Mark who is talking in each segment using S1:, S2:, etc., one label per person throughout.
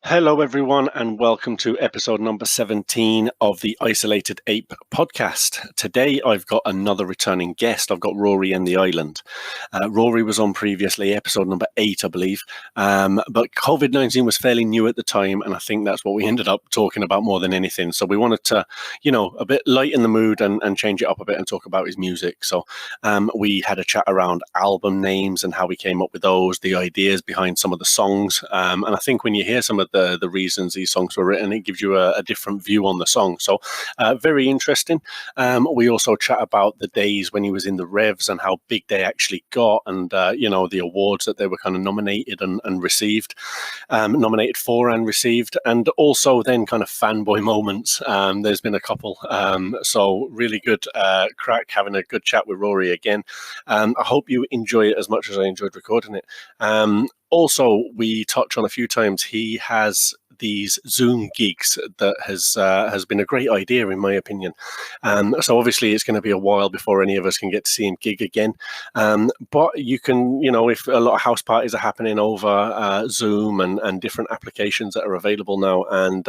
S1: Hello, everyone, and welcome to episode number 17 of the Isolated Ape podcast. Today, I've got another returning guest. I've got Rory and the Island. Rory was on previously, episode number 8, I believe. But COVID-19 was fairly new at the time, and I think that's what we ended up talking about more than anything. So we wanted to, a bit lighten the mood and change it up a bit and talk about his music. So we had a chat around album names and how we came up with those, the ideas behind some of the songs. And I think when you hear some of the reasons these songs were written, it gives you a different view on the song. So very interesting. We also chat about the days when he was in the Revs and how big they actually got, and the awards that they were kind of nominated and received, nominated for and received, and also then kind of fanboy moments. There's been a couple, so really good crack having a good chat with Rory again. I hope you enjoy it as much as I enjoyed recording it. Also, we touch on a few times, he has these Zoom gigs that has been a great idea, in my opinion. So obviously it's going to be a while before any of us can get to see him gig again. But you can, if a lot of house parties are happening over Zoom and different applications that are available now, and,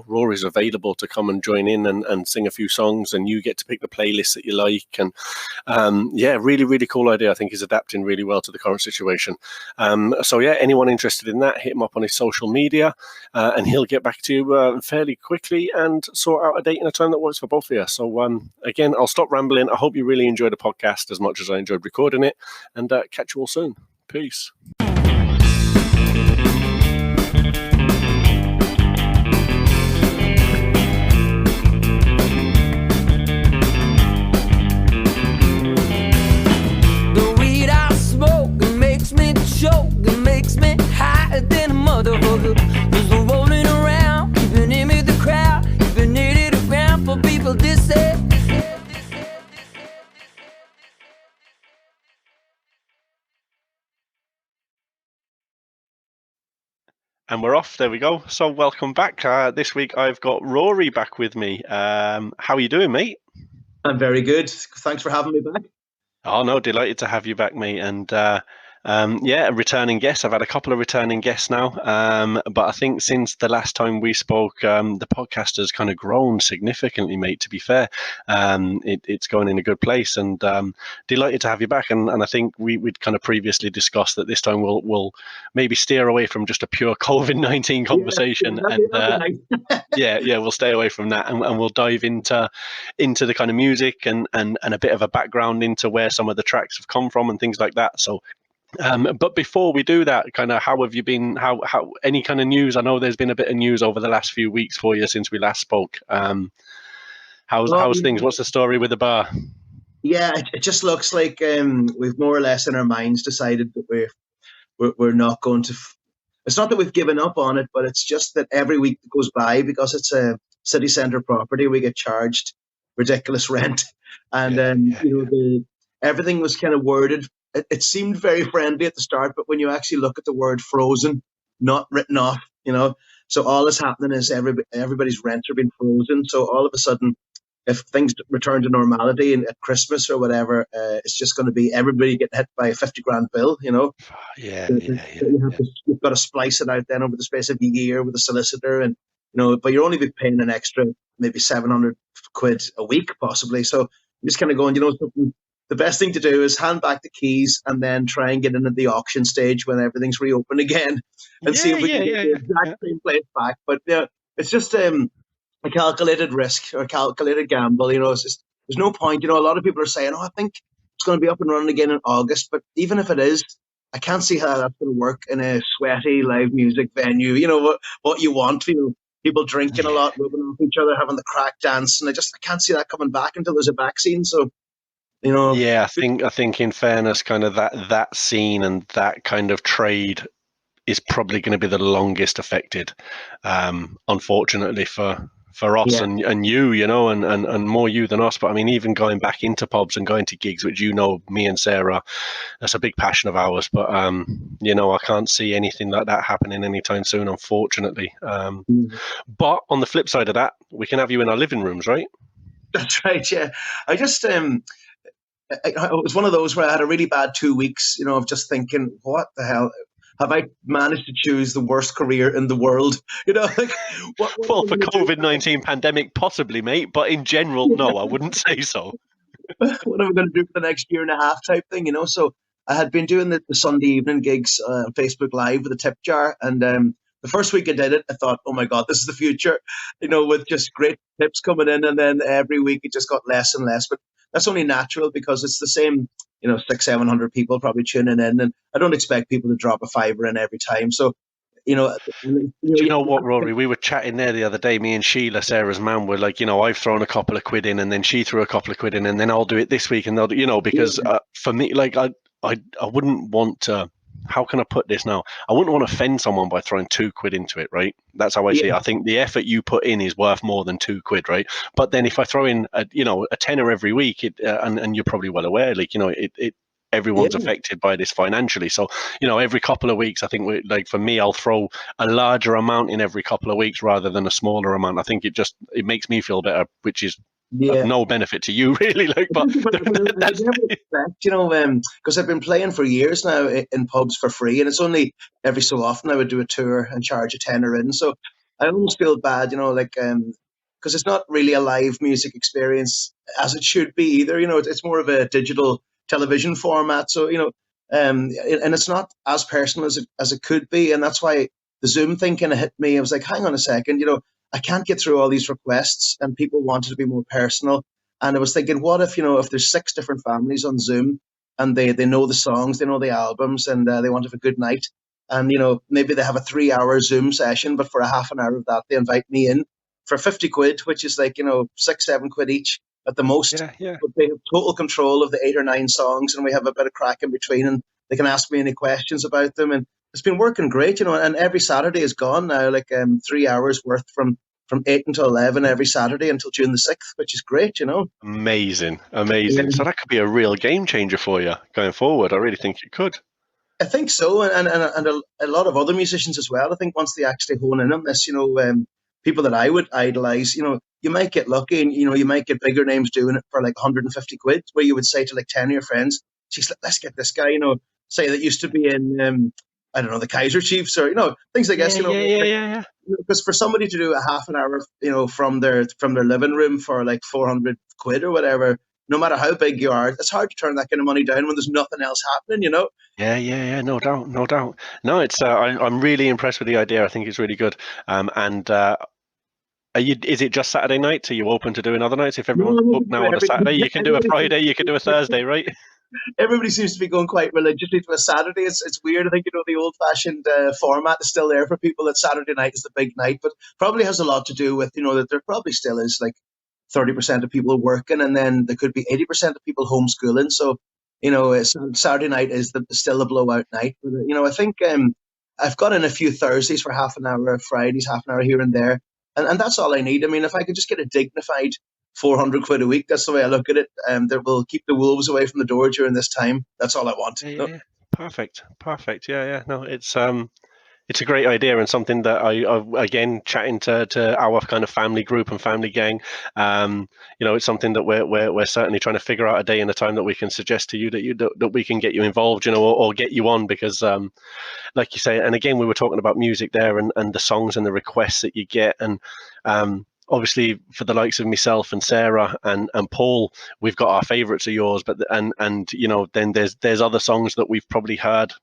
S1: Rory's available to come and join in and sing a few songs, and you get to pick the playlist that you like. And really, really cool idea. I think he's adapting really well to the current situation. So anyone interested in that, hit him up on his social media. And he'll get back to you fairly quickly and sort out a date and a time that works for both of you. So again, I'll stop rambling. I hope you really enjoyed the podcast as much as I enjoyed recording it, and catch you all soon. Peace.
S2: The weed I smoke, it makes me choke, it makes me higher than a motherfucker. Rolling around, keeping in with the crowd, keeping it around for people this say.
S1: And we're off. There we go. So welcome back. This week I've got Rory back with me. How are you doing, mate?
S3: I'm very good. Thanks for having me back.
S1: Oh, no, delighted to have you back, mate. And a returning guest. I've had a couple of returning guests now, but I think since the last time we spoke, the podcast has kind of grown significantly, mate, to be fair. It's going in a good place, and delighted to have you back. And I think we'd kind of previously discussed that this time we'll maybe steer away from just a pure COVID-19 conversation. We'll stay away from that, and we'll dive into the kind of music and a bit of a background into where some of the tracks have come from and things like that. So but before we do that, kind of how have you been? How any kind of news? I know there's been a bit of news over the last few weeks for you since we last spoke. How's things? What's the story with the bar?
S3: Yeah, it just looks like we've more or less in our minds decided that we're not going to. It's not that we've given up on it, but it's just that every week that goes by, because it's a city centre property, we get charged ridiculous rent, and everything was kind of worded. It seemed very friendly at the start, but when you actually look at the word frozen, not written off, so all that's happening is everybody's rents are being frozen. So all of a sudden, if things return to normality and at Christmas or whatever, it's just going to be everybody getting hit by a 50 grand bill, You've got to splice it out then over the space of a year with a solicitor, and but you're only be paying an extra maybe 700 quid a week possibly. So you're just kind of going, something. The best thing to do is hand back the keys and then try and get into the auction stage when everything's reopened again, and see if we can get the exact same place back. But it's just a calculated risk or a calculated gamble. It's just, there's no point. A lot of people are saying, "Oh, I think it's going to be up and running again in August." But even if it is, I can't see how that's going to work in a sweaty live music venue. What you want. People drinking a lot, rubbing off each other, having the crack dance, and I can't see that coming back until there's a vaccine. So.
S1: I think in fairness, kind of that scene and that kind of trade is probably going to be the longest affected, unfortunately for us and you, and more you than us. But I mean, even going back into pubs and going to gigs, which me and Sarah, that's a big passion of ours. But I can't see anything like that happening anytime soon, unfortunately. But on the flip side of that, we can have you in our living rooms, right?
S3: That's right. Yeah, I just it was one of those where I had a really bad 2 weeks, of just thinking, what the hell? have I managed to choose the worst career in the world? You know, like what
S1: Well,
S3: am I
S1: for
S3: going to do?
S1: COVID-19 pandemic, possibly, mate. But in general, no, I wouldn't say so.
S3: What am I going to do for the next year and a half type thing, you know? So I had been doing the Sunday evening gigs on Facebook Live with a tip jar. And the first week I did it, I thought, oh my God, this is the future, you know, with just great tips coming in. And then every week it just got less and less. But that's only natural because it's the same, you know, 600-700 people probably tuning in. And I don't expect people to drop a fiver in every time. So, you know,
S1: Do you know what, Rory? We were chatting there the other day. Me and Sheila, Sarah's mum, were like, you know, I've thrown a couple of quid in, and then she threw a couple of quid in, and then I'll do it this week, and they'll, you know, because for me, like, I wouldn't want to. How can I put this now? I wouldn't want to offend someone by throwing 2 quid into it, right? That's how I see it. I think the effort you put in is worth more than 2 quid, right? But then if I throw in, a tenner every week, and you're probably well aware, like, you know, it everyone's affected by this financially. So, you know, every couple of weeks, I think, like, for me, I'll throw a larger amount in every couple of weeks rather than a smaller amount. I think it makes me feel better, which is of no benefit to you, really. Like, but that's,
S3: you know, because I've been playing for years now in pubs for free, and it's only every so often I would do a tour and charge a tenner in. So I almost feel bad, you know, like because it's not really a live music experience as it should be either. You know, it's more of a digital television format. So, you know, and it's not as personal as it could be, and that's why the Zoom thing kind of hit me. I was like, hang on a second, you know, I can't get through all these requests, and people wanted to be more personal. And I was thinking, what if, you know, if there's 6 different families on Zoom and they know the songs, they know the albums, and they want to have a good night. And, you know, maybe they have a 3-hour Zoom session, but for a half an hour of that, they invite me in for 50 quid, which is like, you know, 6-7 quid each at the most.
S1: yeah.
S3: But they have total control of the 8 or 9 songs, and we have a bit of crack in between, and they can ask me any questions about them. And it's been working great, you know, and every Saturday is gone now, like 3 hours worth from 8 until 11 every Saturday until June the 6th, which is great, you know.
S1: Amazing.
S3: Yeah.
S1: So that could be a real game changer for you going forward. I really think it could.
S3: I think so, and a lot of other musicians as well. I think once they actually hone in on this, you know, people that I would idolize, you know, you might get lucky, and, you know, you might get bigger names doing it for like 150 quid, where you would say to like 10 of your friends, "Geez, let's get this guy," you know, say that used to be in, I don't know, the Kaiser Chiefs, or, you know, things like this, you know.
S1: Yeah.
S3: Because for somebody to do a half an hour, you know, from their living room for like 400 quid or whatever, no matter how big you are, it's hard to turn that kind of money down when there's nothing else happening, you know?
S1: Yeah. No doubt. No, it's I'm really impressed with the idea. I think it's really good. Is it just Saturday nights? Are you open to doing other nights? If everyone's booked now on a Saturday, you can do a Friday, you can do a Thursday, right?
S3: Everybody seems to be going quite religiously to a Saturday. It's weird. I think, you know, the old-fashioned format is still there for people, that Saturday night is the big night, but probably has a lot to do with, you know, that there probably still is like 30% of people working, and then there could be 80% of people homeschooling. So, you know, Saturday night is still the blowout night. But, you know, I think I've got in a few Thursdays for half an hour, Fridays half an hour here and there, and that's all I need. I mean, if I could just get a dignified 400 quid a week, that's the way I look at it. That will keep the wolves away from the door during this time. That's all I want.
S1: Yeah. Perfect. Yeah. No, it's a great idea, and something that I again, chatting to our kind of family group and family gang, you know, it's something that we're certainly trying to figure out a day and a time that we can suggest to you that we can get you involved, you know, or get you on, because like you say, and again, we were talking about music there, and the songs and the requests that you get, and obviously for the likes of myself and Sarah and Paul, we've got our favorites of yours, but and you know, then there's other songs that we've probably heard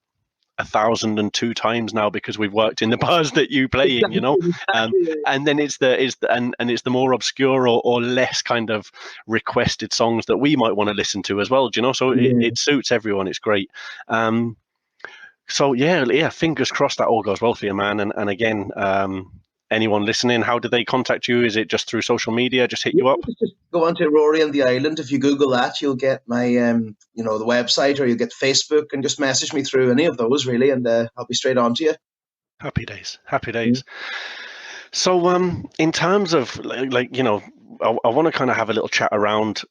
S1: 1,002 times now because we've worked in the bars that you play in, you know. And then it's the more obscure or less kind of requested songs that we might want to listen to as well, do you know. So it suits everyone. It's great. So yeah, fingers crossed that all goes well for you, man. And again, anyone listening, how do they contact you? Is it just through social media? Just hit you up?
S3: Just go on to Rory and the Island. If you Google that, you'll get my, you know, the website, or you'll get Facebook, and just message me through any of those, really, and I'll be straight on to you.
S1: Happy days. So in terms of, like, you know, I want to kind of have a little chat around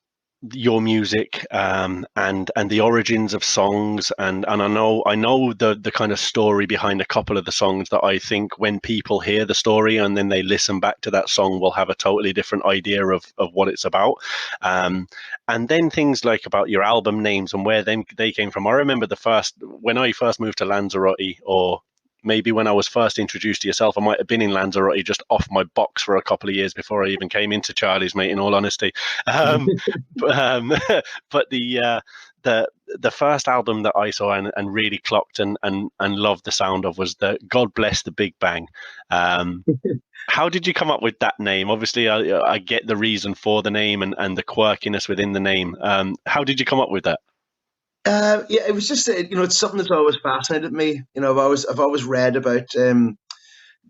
S1: your music, and the origins of songs, and I know the kind of story behind a couple of the songs that I think when people hear the story and then they listen back to that song will have a totally different idea of what it's about. And then things like about your album names and where they came from. I remember when I first moved to Lanzarote, or maybe when I was first introduced to yourself, I might have been in Lanzarote just off my box for a couple of years before I even came into Charlie's, mate, in all honesty. But the first album that I saw and really clocked and loved the sound of was the God Bless the Big Bang. How did you come up with that name? Obviously, I get the reason for the name and the quirkiness within the name. How did you come up with that?
S3: Yeah, it was just it's something that's always fascinated me. I've always read about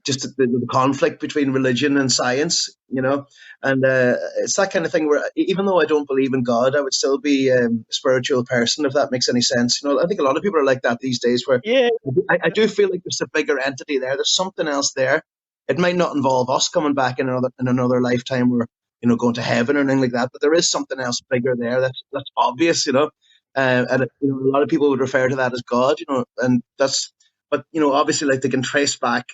S3: just the conflict between religion and science. And it's that kind of thing where even though I don't believe in God, I would still be a spiritual person, if that makes any sense. I think a lot of people are like that these days. Where
S1: Yeah,
S3: I do feel like there's a bigger entity there. There's something else there. It might not involve us coming back in another lifetime, or going to heaven or anything like that. But there is something else bigger there. That's obvious. And a lot of people would refer to that as God, and but obviously, like, they can trace back,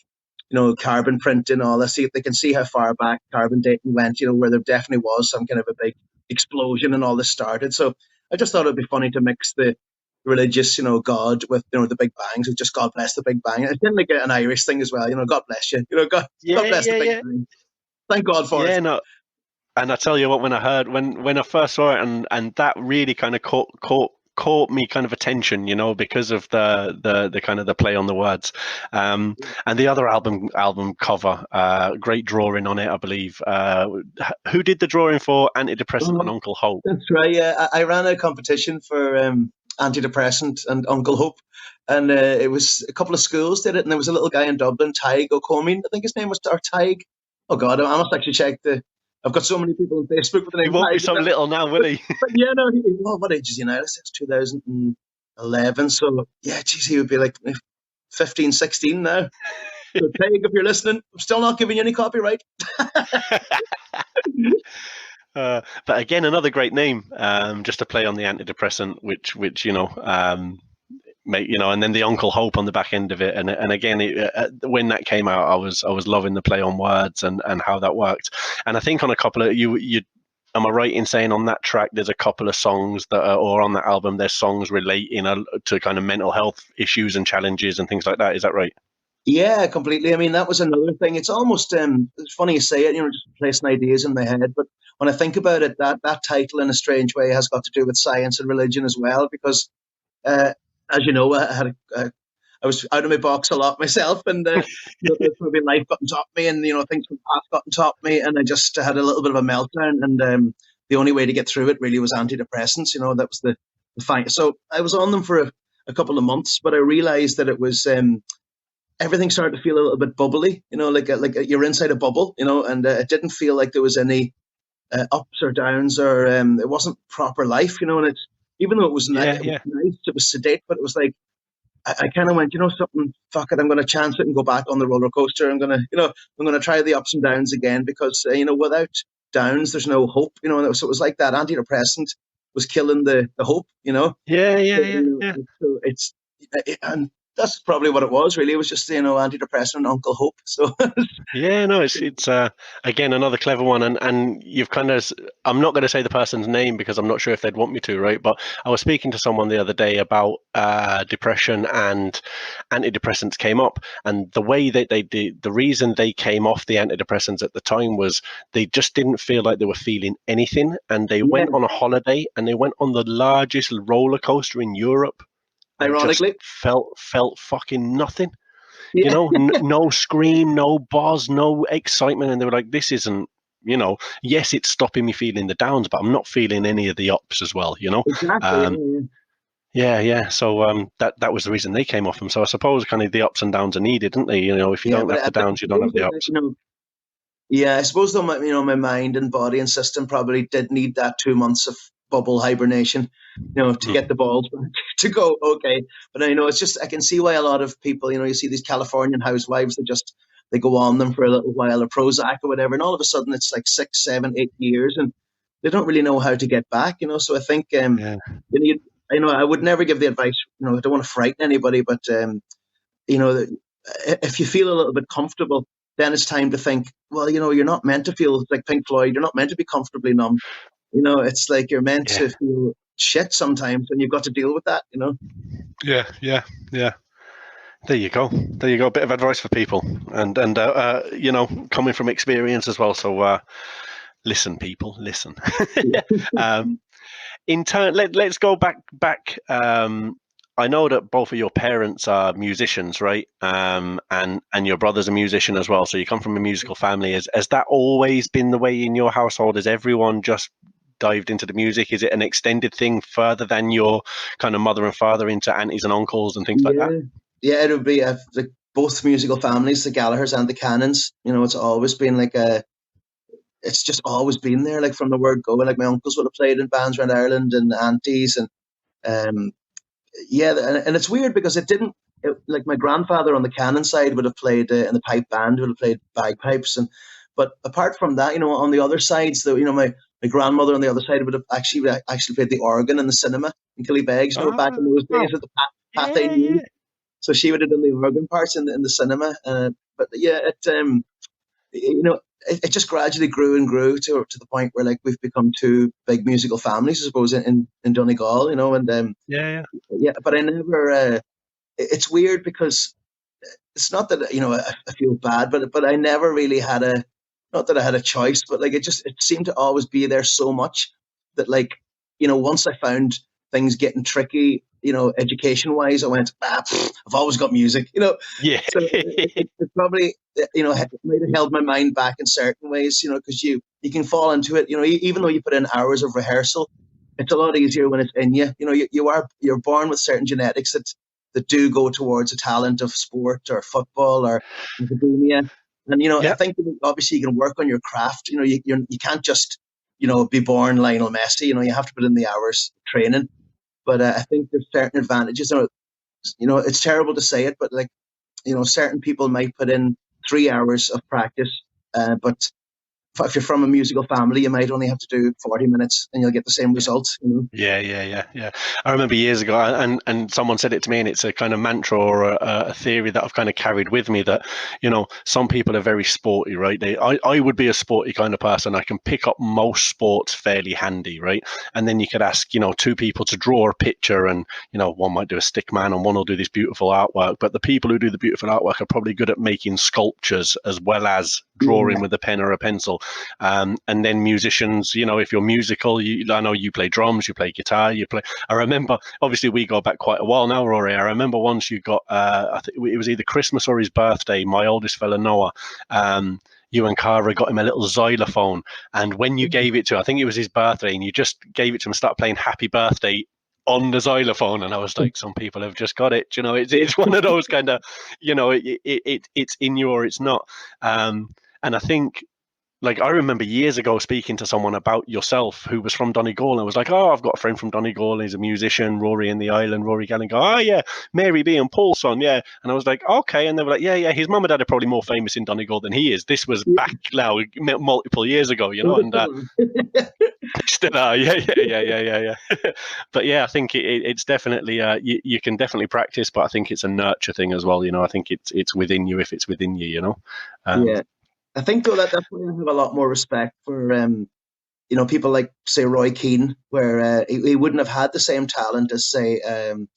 S3: carbon printing, all that. See, they can see how far back carbon dating went, where there definitely was some kind of a big explosion and all this started. So I just thought it'd be funny to mix the religious, God with, the Big Bangs, and just God bless the Big Bang. It's kind of like an Irish thing as well, God bless you, God bless the Big Bang. Thank God for it.
S1: No. And I tell you what, when I first saw it, and that really kind of caught me kind of attention, because of the kind of the play on the words, and the other album cover, great drawing on it, I believe. Who did the drawing for Antidepressant and Uncle Hope?
S3: That's right. Yeah, I ran a competition for Antidepressant and Uncle Hope, and it was a couple of schools did it, and there was a little guy in Dublin, Tig O'Comey, I think his name was, or Tig. Oh God, I must actually check I've got so many people on Facebook with the name.
S1: He won't be so little now, will he?
S3: But yeah, no. What age is he now? It's 2011. So yeah, geez, he would be like 15, 16 now. So Tig, if you're listening, I'm still not giving you any copyright.
S1: But again, another great name, just to play on the antidepressant, which and then the Uncle Hope on the back end of it, and again, when that came out, I was loving the play on words and how that worked. And I think on a couple of you, am I right in saying on that track there's a couple of songs or on that album there's songs relating to kind of mental health issues and challenges and things like that? Is that right?
S3: Yeah, completely. I mean, that was another thing. It's almost it's funny you say it, just placing ideas in my head. But when I think about it, that title in a strange way has got to do with science and religion as well, because as you know, I was out of my box a lot myself, and maybe life got on top of me, and things from the past got on top of me, and I just had a little bit of a meltdown. And the only way to get through it really was antidepressants. That was the fight. So I was on them for a couple of months, but I realized that it was everything started to feel a little bit bubbly. Like you're inside a bubble. And it didn't feel like there was any ups or downs, or it wasn't proper life. And it's, even though it was nice, it was sedate, but it was like, I kind of went, something, fuck it, I'm going to chance it and go back on the roller coaster. I'm going to try the ups and downs again, because, without downs, there's no hope, so it was like that antidepressant was killing the hope,
S1: Yeah.
S3: So and that's probably what it was, really. It was just, antidepressant and Uncle Hope. So
S1: yeah, no, it's again another clever one, and you've kind of, I'm not going to say the person's name because I'm not sure if they'd want me to, right? But I was speaking to someone the other day about depression, and antidepressants came up, and the way that they did, the reason they came off the antidepressants at the time was they just didn't feel like they were feeling anything, and they went on a holiday, and they went on the largest roller coaster in Europe.
S3: Ironically,
S1: felt fucking nothing. No scream, no buzz, no excitement, and they were like, "This isn't." Yes, it's stopping me feeling the downs, but I'm not feeling any of the ups as well.
S3: Exactly.
S1: Yeah. So that was the reason they came off them. So I suppose kind of the ups and downs are needed, aren't they? If you don't have the downs, you don't have the ups.
S3: Yeah, I suppose though, my mind and body and system probably did need that 2 months of bubble hibernation, to get the balls back to go, okay. But it's just, I can see why a lot of people, you see these Californian housewives, they go on them for a little while, or Prozac or whatever, and all of a sudden it's like 6, 7, 8 years, and they don't really know how to get back, you know. So I think
S1: Yeah.
S3: you know, I would never give the advice, you know, I don't want to frighten anybody, but you know, if you feel a little bit comfortable, then it's time to think, well, you know, you're not meant to feel like Pink Floyd, you're not meant to be comfortably numb. You know, it's like you're meant
S1: Yeah.
S3: to feel shit sometimes, and you've got to deal with that, you know.
S1: Yeah. There you go. There you go. A bit of advice for people, and you know, coming from experience as well. So listen, people, listen. In turn, let's go back. I know that both of your parents are musicians, right? And your brother's a musician as well. So you come from a musical family. Has that always been the way in your household? Has everyone just dived into the music? Is it an extended thing further than your kind of mother and father into aunties and uncles and things like that?
S3: Yeah, it would be like both musical families, the Gallaghers and the Cannons. You know, it's always been like it's just always been there, like from the word go. Like my uncles would have played in bands around Ireland, and aunties, and um, yeah, and it's weird because like my grandfather on the Cannon side would have played in the pipe band, would have played bagpipes, and but apart from that, you know, on the other sides, you know, my grandmother on the other side would have actually played the organ in the cinema in Killybegs, you know, back in those days with the Pathé News. So she would have done the organ parts in the cinema. But yeah, you know, it just gradually grew and grew to the point where like we've become two big musical families, I suppose, in Donegal, you know, and
S1: Yeah.
S3: but I never. It's weird because it's not that, you know, I feel bad, but I never really had not that I had a choice, but like it seemed to always be there so much that, like, you know, once I found things getting tricky, you know, education wise, I went, I've always got music, you know.
S1: Yeah.
S3: So it probably, you know, might have held my mind back in certain ways, you know, because you can fall into it, you know, even though you put in hours of rehearsal, it's a lot easier when it's in you. You know, you're born with certain genetics that do go towards a talent of sport or football or academia. And, you know, I think obviously you can work on your craft. You know, you can't just, you know, be born Lionel Messi. You know, you have to put in the hours of training. But I think there's certain advantages. You know, it's terrible to say it, but like, you know, certain people might put in 3 hours of practice, but if you're from a musical family, you might only have to do 40 minutes and you'll get the same results. You know?
S1: Yeah. I remember years ago, and someone said it to me, and it's a kind of mantra or a theory that I've kind of carried with me that, you know, some people are very sporty, right? I would be a sporty kind of person. I can pick up most sports fairly handy, right? And then you could ask, you know, two people to draw a picture, and, you know, one might do a stick man and one will do this beautiful artwork. But the people who do the beautiful artwork are probably good at making sculptures as well as drawing with a pen or a pencil. And then musicians, you know, if you're musical, I know you play drums, you play guitar, I remember, obviously we go back quite a while now, Rory. I remember once you got, I think it was either Christmas or his birthday, my oldest fella, Noah, you and Cara got him a little xylophone. And when you gave it to him, I think it was his birthday, and you just gave it to him and started playing Happy Birthday on the xylophone, and I was like, some people have just got it. You know, it's one of those kind of, you know, it's in you or it's not. And I think, like, I remember years ago speaking to someone about yourself who was from Donegal, and I was like, oh, I've got a friend from Donegal, he's a musician, Rory the Island, Rory Gallagher. Oh, yeah, Mary B and Paul's son, yeah. And I was like, okay. And they were like, yeah, his mum and dad are probably more famous in Donegal than he is. This was back now, multiple years ago, you know, and still are, yeah. But yeah, I think it's definitely, you can definitely practice, but I think it's a nurture thing as well, you know. I think it's within you if it's within you, you know.
S3: Yeah. I think though that's why I have a lot more respect for you know, people like, say, Roy Keane, where he wouldn't have had the same talent as, say, I'm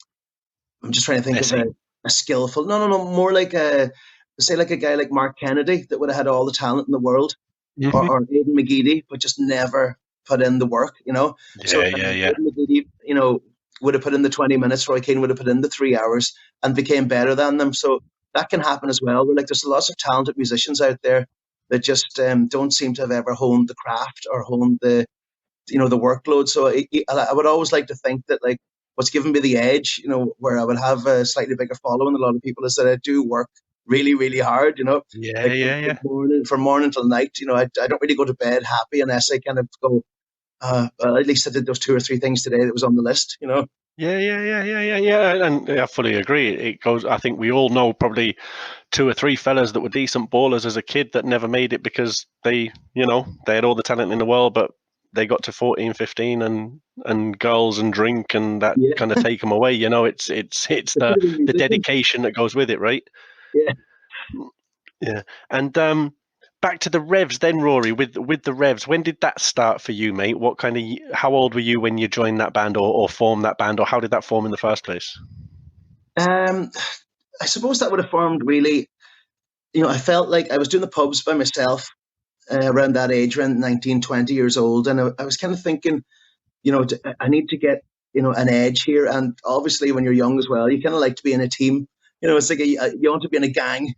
S3: just trying to think of a skillful. No, more like say like a guy like Mark Kennedy that would have had all the talent in the world, or Aidan McGeady, but just never put in the work. You know, Aidan McGeady, you know, would have put in the 20 minutes. Roy Keane would have put in the 3 hours and became better than them. So that can happen as well. Like, there's lots of talented musicians out there that just don't seem to have ever honed the craft or honed the, you know, the workload. So I would always like to think that, like, what's given me the edge, you know, where I would have a slightly bigger following than a lot of people, is that I do work really, really hard, you know. From morning till night, you know. I don't really go to bed happy unless I kind of go, well, at least I did those 2 or 3 things today that was on the list, you know.
S1: Yeah. And I fully agree. It goes, I think we all know probably 2 or 3 fellas that were decent ballers as a kid that never made it because they, you know, they had all the talent in the world, but they got to 14, 15 and girls and drink and that
S3: Yeah.
S1: kind of take them away. You know, it's the dedication that goes with it, right?
S3: Yeah.
S1: Yeah. And back to the Revs then, Rory, with the Revs, when did that start for you, mate? How old were you when you joined that band or formed that band, or how did that form in the first place?
S3: I suppose that would have formed really, I felt like I was doing the pubs by myself around that age, around 19, 20 years old. And I was kind of thinking, I need to get, an edge here. And obviously when you're young as well, you kind of like to be in a team. It's like you want to be in a gang.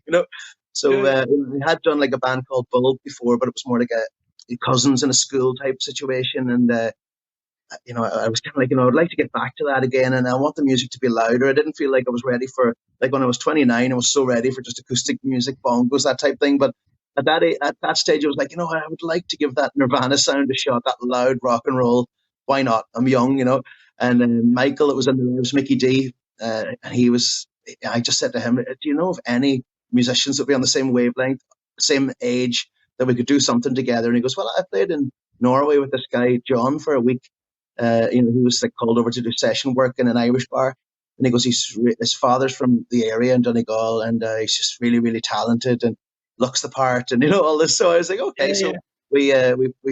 S3: So we had done like a band called Bull before, but it was more like a cousins in a school type situation. And, I was kind of like, I'd like to get back to that again. And I want the music to be louder. I didn't feel like I was ready for, like when I was 29, I was so ready for just acoustic music, bongos, that type thing. But at that stage, I was like, I would like to give that Nirvana sound a shot, that loud rock and roll. Why not? I'm young. And then Michael, it was in the Revs, Mickey D, and I just said to him, do you know of any musicians that be on the same wavelength, same age, that we could do something together? And he goes, well, I played in Norway with this guy, John, for a week. He was like called over to do session work in an Irish bar. And he goes, his father's from the area in Donegal, and he's just really, really talented and looks the part, and all this. So I was like, okay. So we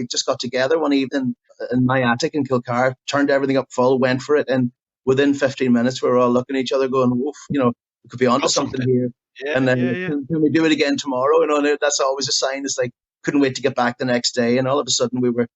S3: just got together one evening in my attic in Kilcar, turned everything up full, went for it, and within 15 minutes we were all looking at each other, going, "Woof, we could be onto something here."
S1: Yeah,
S3: and then can we do it again tomorrow? And that's always a sign. It's like couldn't wait to get back the next day, and all of a sudden we were.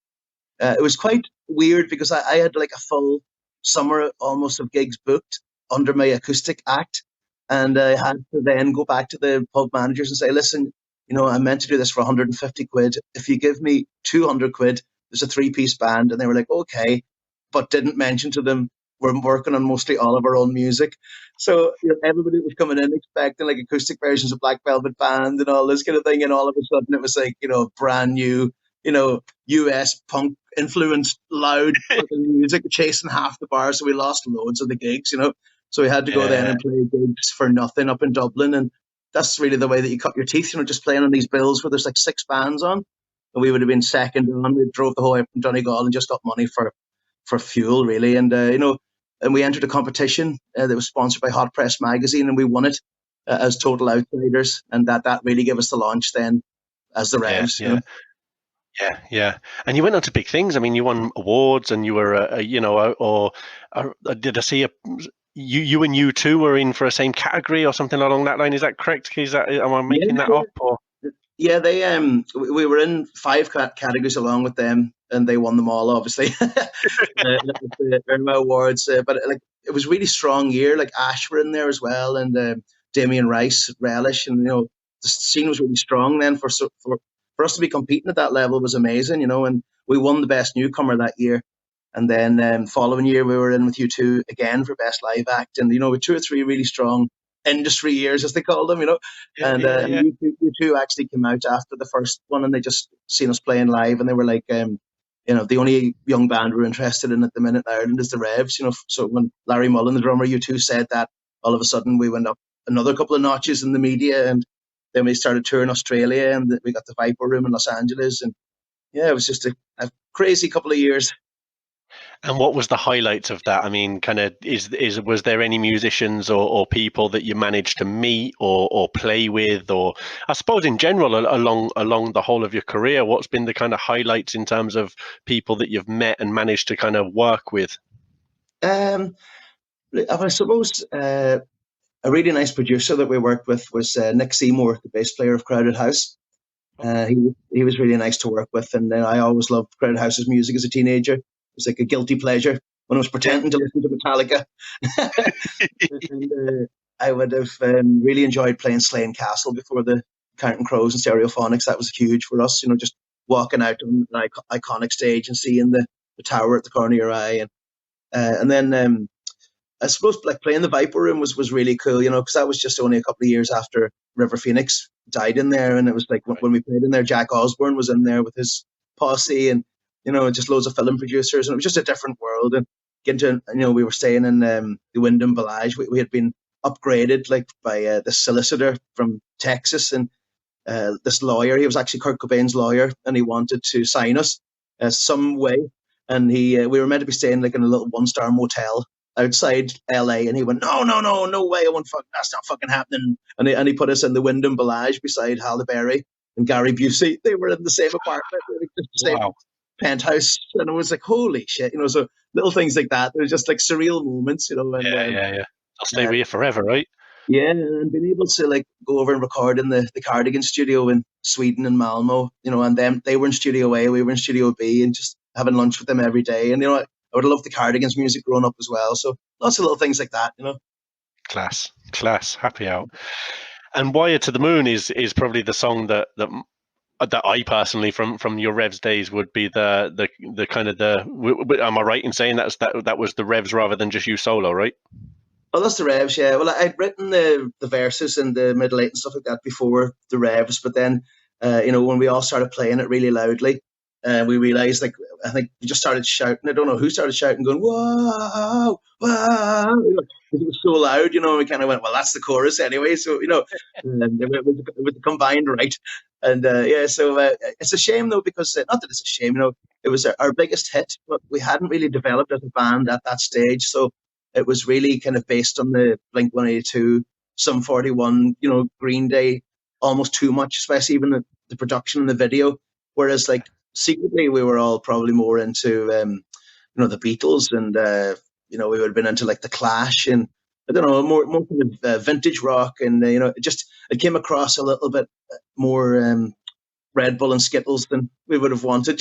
S3: It was quite weird because I had like a full summer almost of gigs booked under my acoustic act. And I had to then go back to the pub managers and say, listen, I meant to do this for 150 quid. If you give me 200 quid, there's a 3-piece band. And they were like, okay, but didn't mention to them we're working on mostly all of our own music. So everybody was coming in expecting like acoustic versions of Black Velvet Band and all this kind of thing. And all of a sudden it was like, brand new, US punk influenced loud music chasing half the bar. So we lost loads of the gigs, So we had to go then and play gigs for nothing up in Dublin. And that's really the way that you cut your teeth, just playing on these bills where there's like 6 bands on. And we would have been second on. We drove the whole way from Donegal and just got money for fuel, really. And, and we entered a competition that was sponsored by Hot Press magazine, and we won it as total outsiders. And that really gave us the launch then as the Revs.
S1: Yeah. And you went on to big things. I mean, you won awards, and you were, did I see you and U2 were in for a same category or something along that line? Is that correct? Am I making that up? Or?
S3: Yeah, they we were in 5 categories along with them, and they won them all, obviously. My awards, but it was a really strong year. Like Ash were in there as well, and Damien Rice, Relish, and the scene was really strong then. For us to be competing at that level was amazing, and we won the best newcomer that year. And then following year we were in with U2 again for best live act, and with 2 or 3 really strong industry years, as they call them, and U2 actually came out after the first one, and they just seen us playing live, and they were like, the only young band we're interested in at the minute in Ireland is the Revs, So when Larry Mullen, the drummer, U2, said that, all of a sudden we went up another couple of notches in the media, and then we started touring Australia, and we got the Viper Room in Los Angeles, and it was just a crazy couple of years.
S1: And what was the highlights of that? I mean, kind of, was there any musicians or people that you managed to meet or play with, or I suppose in general along the whole of your career, what's been the kind of highlights in terms of people that you've met and managed to kind of work with?
S3: I suppose a really nice producer that we worked with was Nick Seymour, the bass player of Crowded House. He was really nice to work with, and I always loved Crowded House's music as a teenager. It was like a guilty pleasure when I was pretending to listen to Metallica. And I would have really enjoyed playing Slane Castle before the Counting Crows and Stereophonics. That was huge for us, just walking out on an iconic stage and seeing the tower at the corner of your eye. And then I suppose like playing the Viper Room was really cool, because that was just only a couple of years after River Phoenix died in there. And it was like when we played in there, Jack Osborne was in there with his posse, and just loads of film producers, and it was just a different world. And getting to, we were staying in the Wyndham Village. We had been upgraded like by this solicitor from Texas, and this lawyer. He was actually Kurt Cobain's lawyer, and he wanted to sign us. some way. And we were meant to be staying like in a little 1-star motel outside LA, and he went, no way, that's not fucking happening. And he put us in the Wyndham Bellage beside Halle Berry and Gary Busey. They were in the same apartment, just the same penthouse, and it was like, holy shit, so little things like that. They're just like surreal moments, and
S1: yeah. I'll stay with you forever, right?
S3: Yeah, and being able to like go over and record in the Cardigan studio in Sweden and Malmo, and then they were in Studio A, we were in Studio B, and just having lunch with them every day. And I would have loved the Cardigans music growing up as well. So lots of little things like that,
S1: Class, happy out. And Wired to the Moon is probably the song that I personally from your Revs days would be the kind of am I right in saying that was the Revs rather than just you solo, right?
S3: Oh, that's the Revs, yeah. Well, I'd written the verses and the middle eight and stuff like that before the Revs, but then, when we all started playing it really loudly, we realised, like, I think we just started shouting. I don't know who started shouting, going, "Wow, wow!" Because it was so loud, and we kind of went, "Well, that's the chorus anyway." So, it was combined right, and so it's a shame though, because not that it's a shame, it was our biggest hit, but we hadn't really developed as a band at that stage, so. It was really kind of based on the Blink-182, Sum 41, Green Day, almost too much, especially even the production and the video. Whereas, like, secretly, we were all probably more into, the Beatles, and we would have been into like the Clash, and I don't know, more kind of vintage rock, and it came across a little bit more. Red Bull and Skittles than we would have wanted.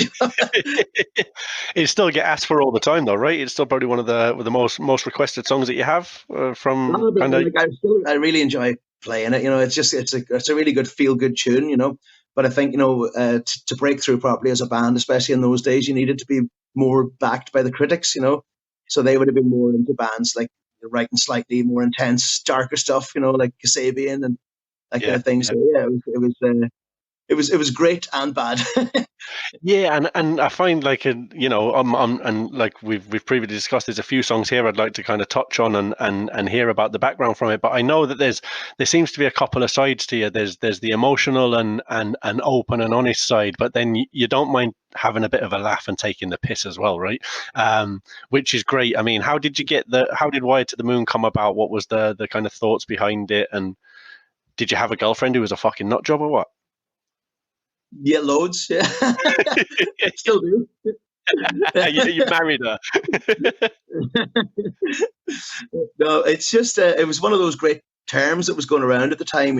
S1: It still get asked for all the time, though, right? It's still probably one of the most requested songs that you have from.
S3: I really enjoy playing it. It's a really good feel good tune. But I think to break through properly as a band, especially in those days, you needed to be more backed by the critics. So they would have been more into bands like writing slightly more intense, darker stuff. Like Kasabian and that kind of thing. So it was great and bad.
S1: Yeah, and I find like and like we've previously discussed, there's a few songs here I'd like to kind of touch on and hear about the background from it. But I know that there seems to be a couple of sides to you. There's the emotional and open and honest side, but then you don't mind having a bit of a laugh and taking the piss as well, right? Which is great. I mean, how did Wired to the Moon come about? What was the kind of thoughts behind it? And did you have a girlfriend who was a fucking nut job or what?
S3: Yeah, loads. Yeah. Still do.
S1: You married her.
S3: No, it's just it was one of those great terms that was going around at the time.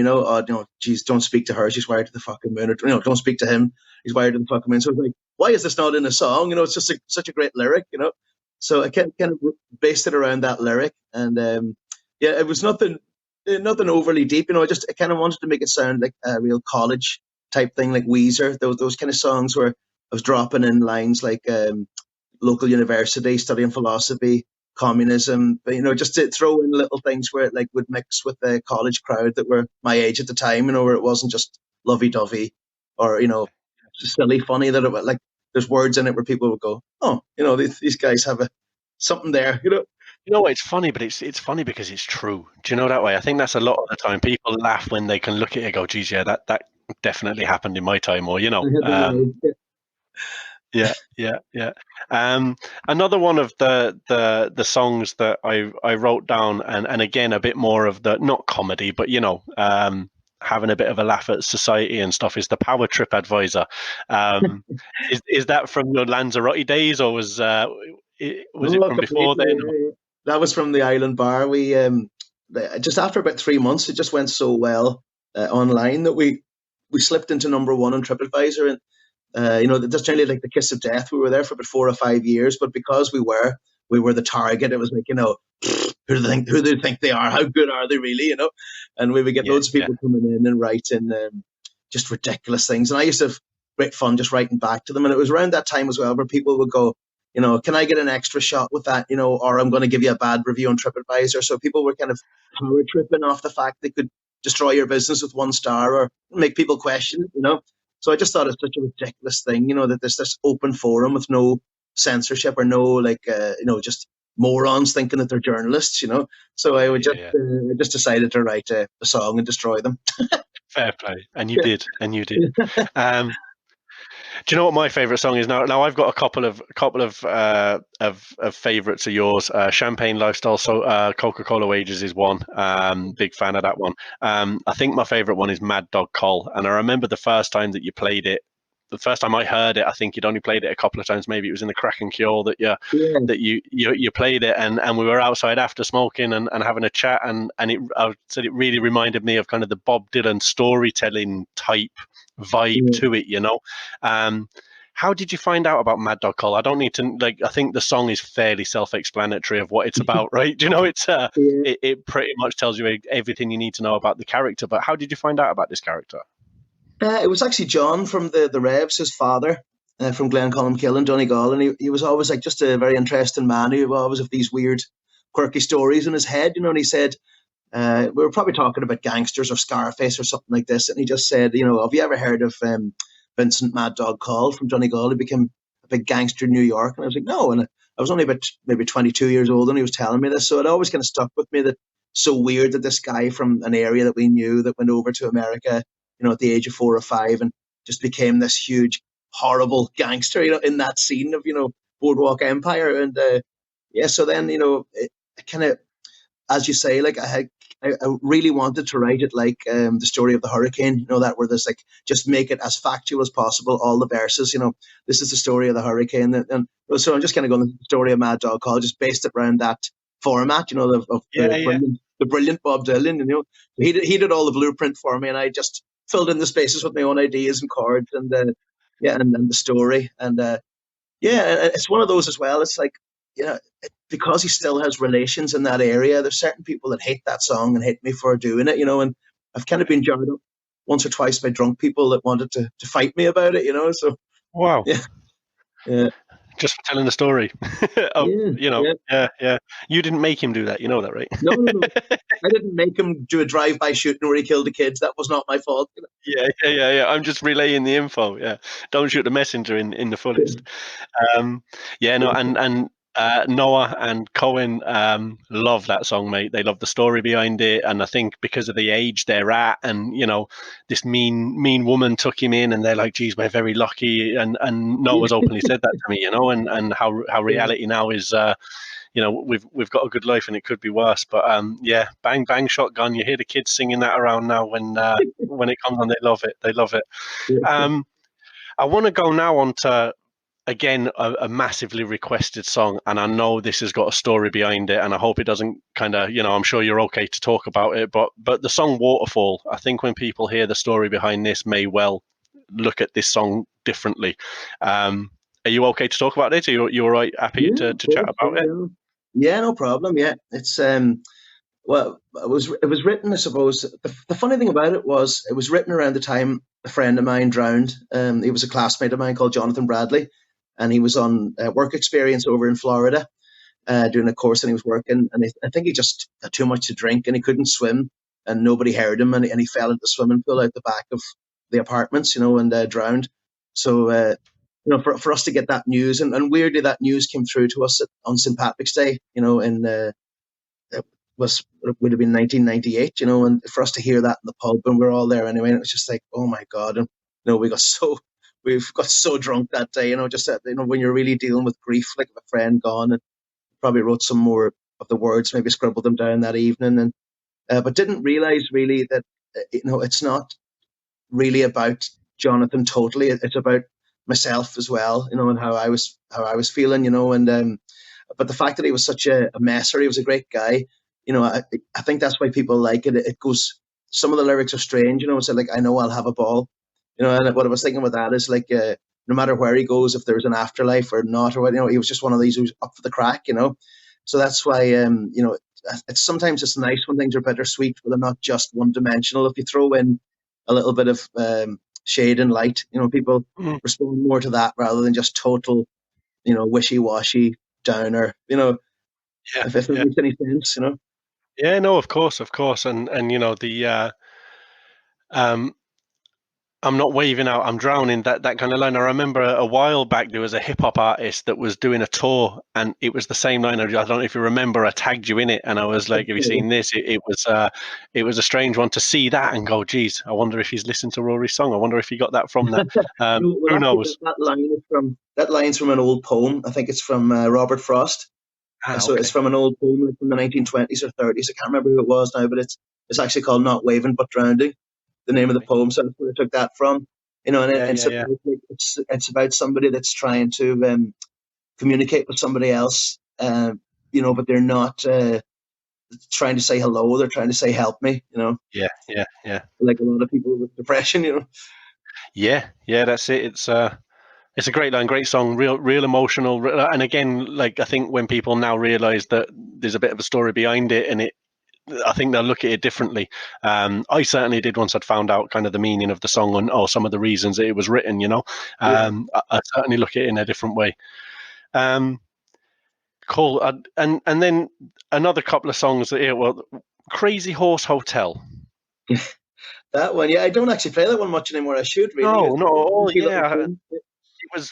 S3: Geez, don't speak to her, she's wired to the fucking moon. Or, don't speak to him, he's wired to the fucking moon. So it's like, why is this not in a song? It's just such a great lyric. So I kind of based it around that lyric, and it was nothing overly deep. I kind of wanted to make it sound like a real college type thing, like Weezer, those kind of songs where I was dropping in lines like local university, studying philosophy, communism, but just to throw in little things where it like would mix with the college crowd that were my age at the time, where it wasn't just lovey-dovey or silly funny, that it like there's words in it where people would go, oh, these guys have something there,
S1: It's funny, but it's funny because it's true. Do you know that way? I think that's a lot of the time people laugh when they can look at it and go, geez, yeah, that definitely happened in my time, or yeah. Another one of the songs that I wrote down, and again a bit more of the not comedy, but having a bit of a laugh at society and stuff, is the Power Trip Advisor. Is that from your Lanzarote days, or was it from before then?
S3: That was from the Island Bar. We just after about 3 months, it just went so well online that we slipped into number one on TripAdvisor, and that's generally like the kiss of death. We were there for about 4 or 5 years, but because we were the target, it was like, who do they think they are? How good are they really? And we would get loads of people coming in and writing just ridiculous things, and I used to have great fun just writing back to them. And it was around that time as well where people would go, can I get an extra shot with that? Or I'm going to give you a bad review on TripAdvisor. So people were kind of power tripping off the fact they could destroy your business with 1 star or make people question it, So I just thought it's such a ridiculous thing, that there's this open forum with no censorship or no, just morons thinking that they're journalists, So I would just decided to write a song and destroy them.
S1: Fair play. And you did. Do you know what my favourite song is now? Now I've got a couple of favourites of yours. Champagne Lifestyle, so Coca-Cola Wages is one. Big fan of that one. I think my favourite one is Mad Dog Call, and I remember the first time that you played it. The first time I heard it, I think you'd only played it a couple of times. Maybe it was in the Crack and Cure that
S3: Yeah,
S1: you played it, and we were outside after smoking and having a chat, and I said it really reminded me of kind of the Bob Dylan storytelling type vibe
S3: yeah,
S1: to it, How did you find out about Mad Dog Call? I don't need to I think the song is fairly self-explanatory of what it's about, right?
S3: yeah.
S1: It pretty much tells you everything you need to know about the character. But how did you find out about this character?
S3: It was actually John from the Revs, his father, from Glencolmkill and Donegal, and he was always like just a very interesting man who always have these weird, quirky stories in his head, And he said we were probably talking about gangsters or Scarface or something like this, and he just said, have you ever heard of Vincent Mad Dog Call from Donegal? He became a big gangster in New York, and I was like, no, and I was only about maybe 22 years old, and he was telling me this, so it always kind of stuck with me that so weird that this guy from an area that we knew that went over to America, at the age of 4 or 5, and just became this huge, horrible gangster, in that scene of Boardwalk Empire, and yeah, so then it kind of, as you say, like I really wanted to write it like the story of the hurricane, that where there's like just make it as factual as possible, all the verses, this is the story of the hurricane, and so I'm just kind of going the story of Mad Dog Call, just based it around that format, of
S1: Yeah, yeah.
S3: the brilliant Bob Dylan, he did all the blueprint for me, and I just filled in the spaces with my own ideas and chords, and yeah, and the story, and yeah, it's one of those as well. It's like, because he still has relations in that area, there's certain people that hate that song and hate me for doing it, and I've kind of been jarred up once or twice by drunk people that wanted to fight me about it, so
S1: Wow.
S3: yeah, yeah,
S1: Just for telling the story.
S3: yeah, yeah.
S1: Yeah. You didn't make him do that, you know that, right?
S3: No, no, no. I didn't make him do a drive-by shooting where he killed the kids. That was not my fault.
S1: Yeah. I'm just relaying the info. Yeah, don't shoot the messenger in the fullest. Yeah, no, and Noah and Cohen love that song, mate. They love the story behind it, and I think because of the age they're at, and this mean woman took him in, and they're like, "Geez, we're very lucky." And Noah's openly said that to me, and how reality now is. We've got a good life and it could be worse. But yeah, bang bang shotgun. You hear the kids singing that around now when it comes on. They love it. They love it. I want to go now on to, again, a massively requested song, and I know this has got a story behind it, and I hope it doesn't kind of, I'm sure you're okay to talk about it, but the song Waterfall, I think when people hear the story behind this may well look at this song differently. Are you okay to talk about it? Are you all right, happy to chat about it?
S3: Yeah, no problem. Yeah, it's well, it was written, I suppose. The funny thing about it was written around the time a friend of mine drowned. He was a classmate of mine called Jonathan Bradley, and he was on work experience over in Florida, doing a course, and he was working, and I think he just had too much to drink, and he couldn't swim, and nobody heard him, and he fell into the swimming pool out the back of the apartments, and drowned. So, for us to get that news, and weirdly that news came through to us on St. Patrick's Day, in it would have been 1998, and for us to hear that in the pub, and we're all there anyway, and it was just like, oh my God, and we've got so drunk that day, just that, when you're really dealing with grief, like a friend gone, and probably wrote some more of the words, maybe scribbled them down that evening, and but didn't realize really that it's not really about Jonathan totally. It's about myself as well, and how I was feeling, and but the fact that he was such a messer, he was a great guy. I think that's why people like it. It goes. Some of the lyrics are strange, So like, I know I'll have a ball, And what I was thinking with that is like, no matter where he goes, if there's an afterlife or not, or what, he was just one of these who's up for the crack, So that's why, it's sometimes it's nice when things are bittersweet, but they're not just one dimensional. If you throw in a little bit of shade and light, people respond more to that rather than just total, wishy-washy downer, if it makes any sense,
S1: Yeah, no, of course, and the I'm not waving out, I'm drowning, that kind of line. I remember a while back there was a hip hop artist that was doing a tour, and it was the same line. I don't know if you remember, I tagged you in it, and I was like, have you seen this? It was a strange one to see that and go, geez, I wonder if he's listened to Rory's song. I wonder if he got that from that. Who knows?
S3: That line's from an old poem. I think it's from Robert Frost. So
S1: Okay.
S3: it's from an old poem from the 1920s or 30s. I can't remember who it was now, but it's actually called "Not Waving But Drowning," the name of the poem. So that's where I took that from. And it's about somebody that's trying to communicate with somebody else, but they're not trying to say hello. They're trying to say help me.
S1: Yeah.
S3: Like a lot of people with depression.
S1: Yeah, that's it. It's a great line, great song, real emotional. And again, like I think when people now realise that there's a bit of a story behind it, and I think they'll look at it differently. I certainly did once I'd found out kind of the meaning of the song or some of the reasons that it was written. I certainly look at it in a different way. Cool. And then another couple of songs that Crazy Horse Hotel.
S3: That one, I don't actually play that one much anymore. I should really.
S1: No, yeah.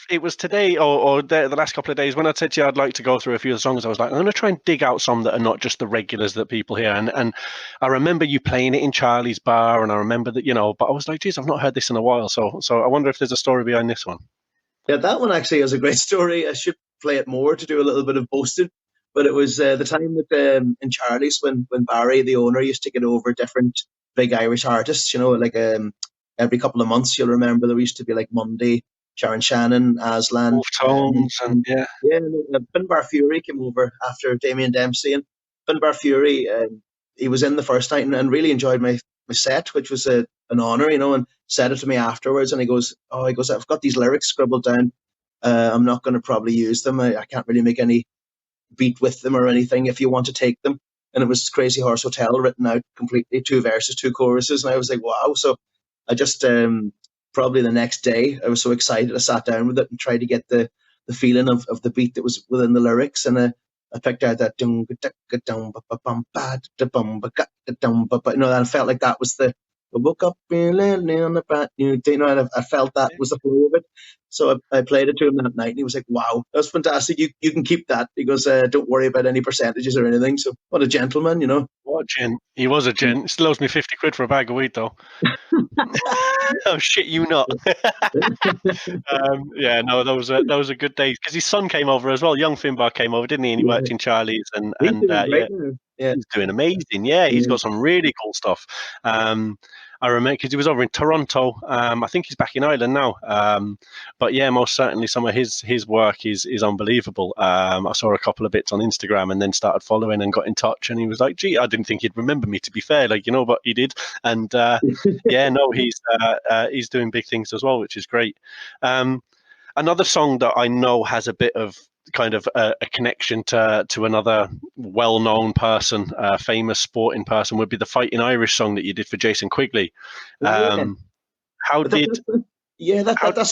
S1: It was today or the last couple of days when I said to you I'd like to go through a few of the songs. I was like, I'm going to try and dig out some that are not just the regulars that people hear. And I remember you playing it in Charlie's bar, and I remember that, but I was like, geez, I've not heard this in a while. So I wonder if there's a story behind this one.
S3: Yeah, that one actually is a great story. I should play it more to do a little bit of boasting. But it was the time that in Charlie's when Barry, the owner, used to get over different big Irish artists, like every couple of months, you'll remember there used to be like Monday, Sharon Shannon, Aslan.
S1: Wolf Tones, and
S3: Finbar Fury came over after Damien Dempsey. And Finbar Fury, he was in the first night and really enjoyed my set, which was an honour, and said it to me afterwards. And he goes, I've got these lyrics scribbled down. I'm not going to probably use them. I can't really make any beat with them or anything if you want to take them. And it was Crazy Horse Hotel written out completely, 2 verses, 2 choruses. And I was like, wow. So I just, probably the next day, I was so excited. I sat down with it and tried to get the feeling of the beat that was within the lyrics. And I picked out that, and I felt like that was I woke up feeling on a brand new day. And I felt that was the flow of it. So I played it to him that night, and he was like, wow, that's fantastic. You can keep that. He goes, don't worry about any percentages or anything. So what a gentleman,
S1: What a gent. He was a gent. Still owes me 50 quid for a bag of weed, though. Oh, shit, you not. Those are good days. Because his son came over as well. Young Finbar came over, didn't he? And he worked in Charlie's. He's doing amazing. Yeah, he's got some really cool stuff. I remember because he was over in Toronto. I think he's back in Ireland now. But yeah, most certainly some of his work is unbelievable. I saw a couple of bits on Instagram and then started following and got in touch. And he was like, "Gee, I didn't think he'd remember me. To be fair, but he did." And he's doing big things as well, which is great. Another song that I know has a bit of kind of a connection to another well-known person, famous sporting person, would be the Fighting Irish song that you did for Jason Quigley. That's
S3: a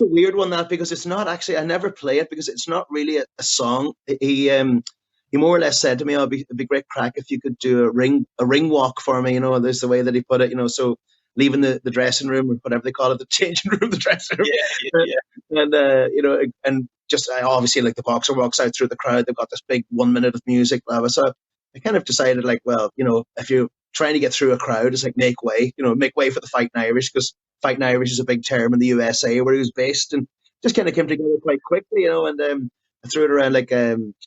S3: weird one, because it's not actually, I never play it because it's not really a song. He more or less said to me, it'd be great crack if you could do a ring walk for me, there's the way that he put it, so leaving the dressing room or whatever they call it, the changing room, the dressing room. And just obviously like the boxer walks out through the crowd, they've got this big 1 minute of music, blah, blah. So I kind of decided if you're trying to get through a crowd, it's like make way for the Fighting Irish, because Fighting Irish is a big term in the USA where he was based, and just kind of came together quite quickly, and I threw it around like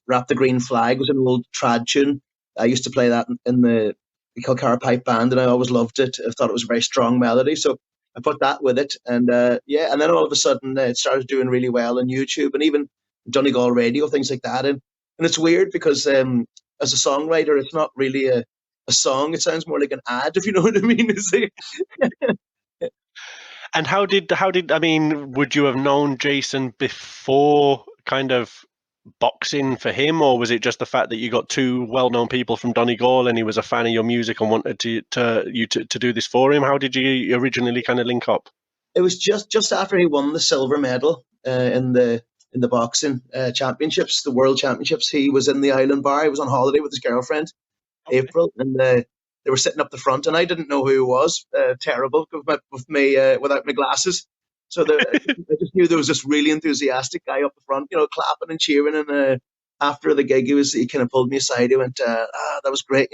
S3: Wrap the Green Flag was an old trad tune. I used to play that in the Kilcara Pipe Band, and I always loved it. I thought it was a very strong melody, so I put that with it, and and then all of a sudden it started doing really well on YouTube and even Donegal radio, things like that. And it's weird because as a songwriter, it's not really a song. It sounds more like an ad, if you know what I mean.
S1: And how did would you have known Jason before kind of boxing for him, or was it just the fact that you got 2 well-known people from Donegal and he was a fan of your music and wanted to do this for him? How did you originally kind of link up?
S3: It was just after he won the silver medal in the boxing championships, the world championships. He was in the Island bar. He was on holiday with his girlfriend, April, and they they were sitting up the front, and I didn't know who he was. Terrible with me without my glasses. So I just knew there was this really enthusiastic guy up the front, clapping and cheering. And after the gig, he kind of pulled me aside. He went, "That was great,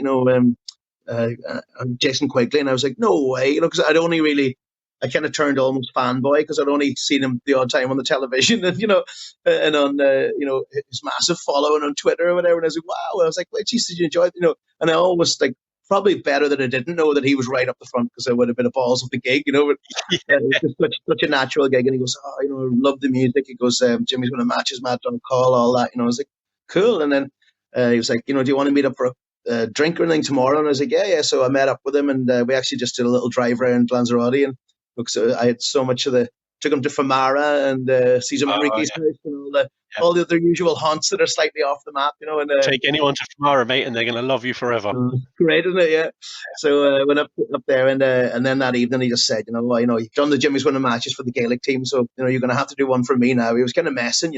S3: Jason Quigley." And I was like, "No way," because I kind of turned almost fanboy because I'd only seen him the odd time on the television, and on his massive following on Twitter or whatever. And I was like, "Wow!" I was like, "Well, geez, did you enjoy it?" And I always like. Probably better that I didn't know that he was right up the front because I would have been a balls of the gig, But it was just such a natural gig, and he goes, "Oh, I love the music." He goes, "Jimmy's one of the matches, Matt on call, all that." I was like, "Cool." And then he was like, "Do you want to meet up for a drink or anything tomorrow?" And I was like, "Yeah." So I met up with him, and we actually just did a little drive around Lanzarote, and because I had so much of took him to Famara and Cesar Manrique's house and all the other usual haunts that are slightly off the map, And
S1: take anyone to Famara, mate, and they're going to love you forever.
S3: Great, isn't it? Yeah. So I went up there, and then that evening he just said, you've done the Jimmy's winning matches for the Gaelic team, so you're going to have to do one for me now. He was kind of messing,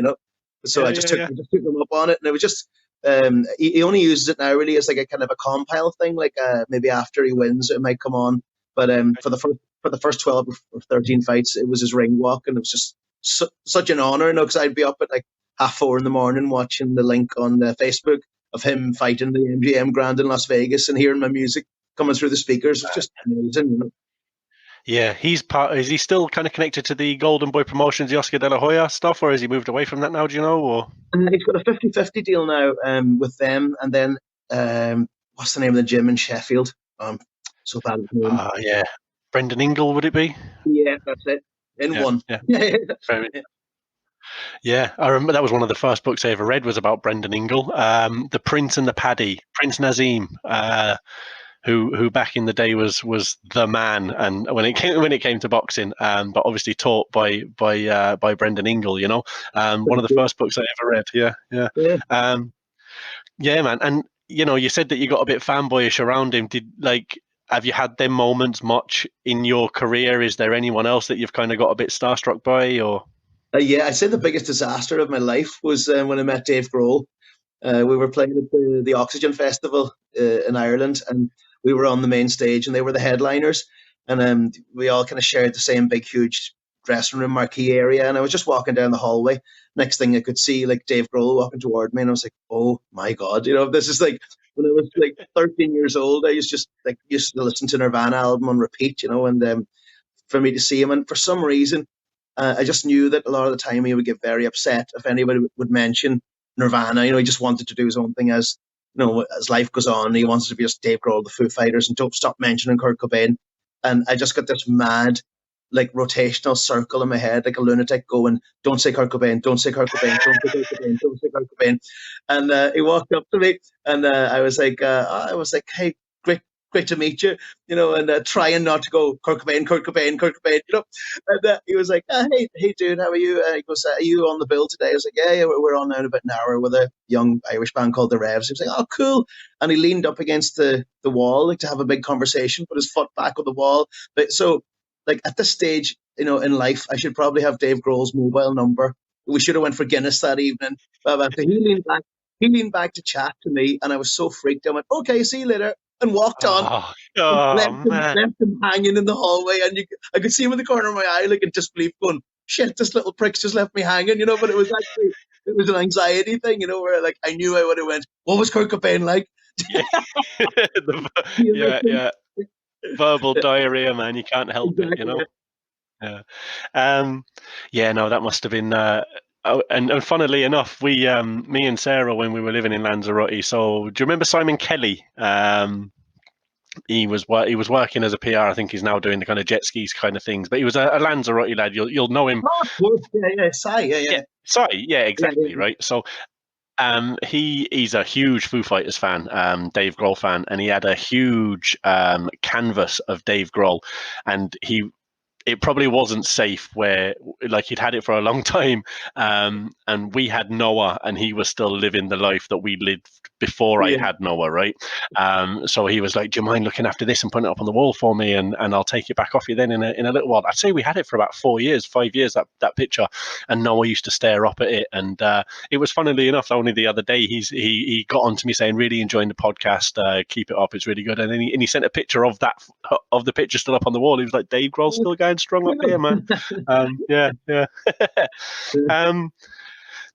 S3: So I just took him up on it, and it was just he only uses it now really as like a kind of a compile thing, like maybe after he wins it might come on, but for the first 12 or 13 fights it was his ring walk, and it was just such an honor, because I'd be up at like 4:30 in the morning watching the link on Facebook of him fighting the MGM Grand in Las Vegas and hearing my music coming through the speakers. It's just amazing,
S1: Yeah, is he still kind of connected to the Golden Boy Promotions, the Oscar De La Hoya stuff, or has he moved away from that now, do you know? Or?
S3: He's got a 50-50 deal now with them, and then what's the name of the gym in Sheffield? So bad with name.
S1: Yeah. Brendan Ingle, would it be?
S3: Yeah, that's it. One.
S1: Yeah. Yeah, I remember that was one of the first books I ever read was about Brendan Ingle, The Prince and the Paddy, Prince Nazim, who back in the day was the man, and when it came to boxing, but obviously taught by Brendan Ingle, one of the first books I ever read. Yeah, man. And you said that you got a bit fanboyish around him. Have you had them moments much in your career? Is there anyone else that you've kind of got a bit starstruck by, or?
S3: Yeah, I'd say the biggest disaster of my life was when I met Dave Grohl. We were playing at the Oxygen Festival in Ireland, and we were on the main stage, and they were the headliners, and we all kind of shared the same big, huge dressing room marquee area. And I was just walking down the hallway. Next thing I could see, like Dave Grohl walking toward me, and I was like, "Oh my God!" This is like when I was like 13 years old. I used to listen to Nirvana album on repeat, and for me to see him, and for some reason. I just knew that a lot of the time he would get very upset if anybody would mention Nirvana. He just wanted to do his own thing as life goes on. He wanted to be just Dave Grohl, the Foo Fighters, and don't stop mentioning Kurt Cobain. And I just got this mad, like, rotational circle in my head, like a lunatic going, "Don't say Kurt Cobain, don't say Kurt Cobain, don't say Kurt Cobain, don't say Kurt Cobain." And he walked up to me, and I was like, "Hey, great to meet you," and trying not to go Kurt Cobain, Kurt Cobain, Kurt Cobain, And he was like, hey, dude, how are you? He goes, "Are you on the bill today?" I was like, "Yeah, we're on now in about an hour with a young Irish band called the Revs." He was like, "Oh, cool." And he leaned up against the wall, like to have a big conversation, put his foot back on the wall. But so, like at this stage, in life, I should probably have Dave Grohl's mobile number. We should have went for Guinness that evening. But he leaned back to chat to me, and I was so freaked. I went, "Okay, see you later." And walked on, left him hanging in the hallway, and I could see him in the corner of my eye, like in disbelief, going, "Shit, this little prick's just left me hanging," But it was an anxiety thing, where like I knew I would have went, "What was Kurt Cobain like?"
S1: Yeah. Verbal diarrhea, man. You can't help it, Yeah. No, that must have been. And funnily enough, me and Sarah, when we were living in Lanzarote, so do you remember Simon Kelly? He was working as a PR. I think he's now doing the kind of jet skis kind of things. But he was a Lanzarote lad. You'll know him.
S3: Oh, of course. Yeah,
S1: Sai, yeah, exactly, yeah. Right. So he's a huge Foo Fighters fan, Dave Grohl fan, and he had a huge canvas of Dave Grohl, and it probably wasn't safe where like he'd had it for a long time, and we had Noah and he was still living the life that we lived before I had Noah, right? So he was like, do you mind looking after this and putting it up on the wall for me, and I'll take it back off you then in a little while. I'd say we had it for about 5 years, that picture, and Noah used to stare up at it, and it was, funnily enough, only the other day he got on to me saying, really enjoying the podcast, keep it up, it's really good. And then he sent a picture of the picture still up on the wall. He was like, Dave Grohl's still going strong up here, man. Yeah.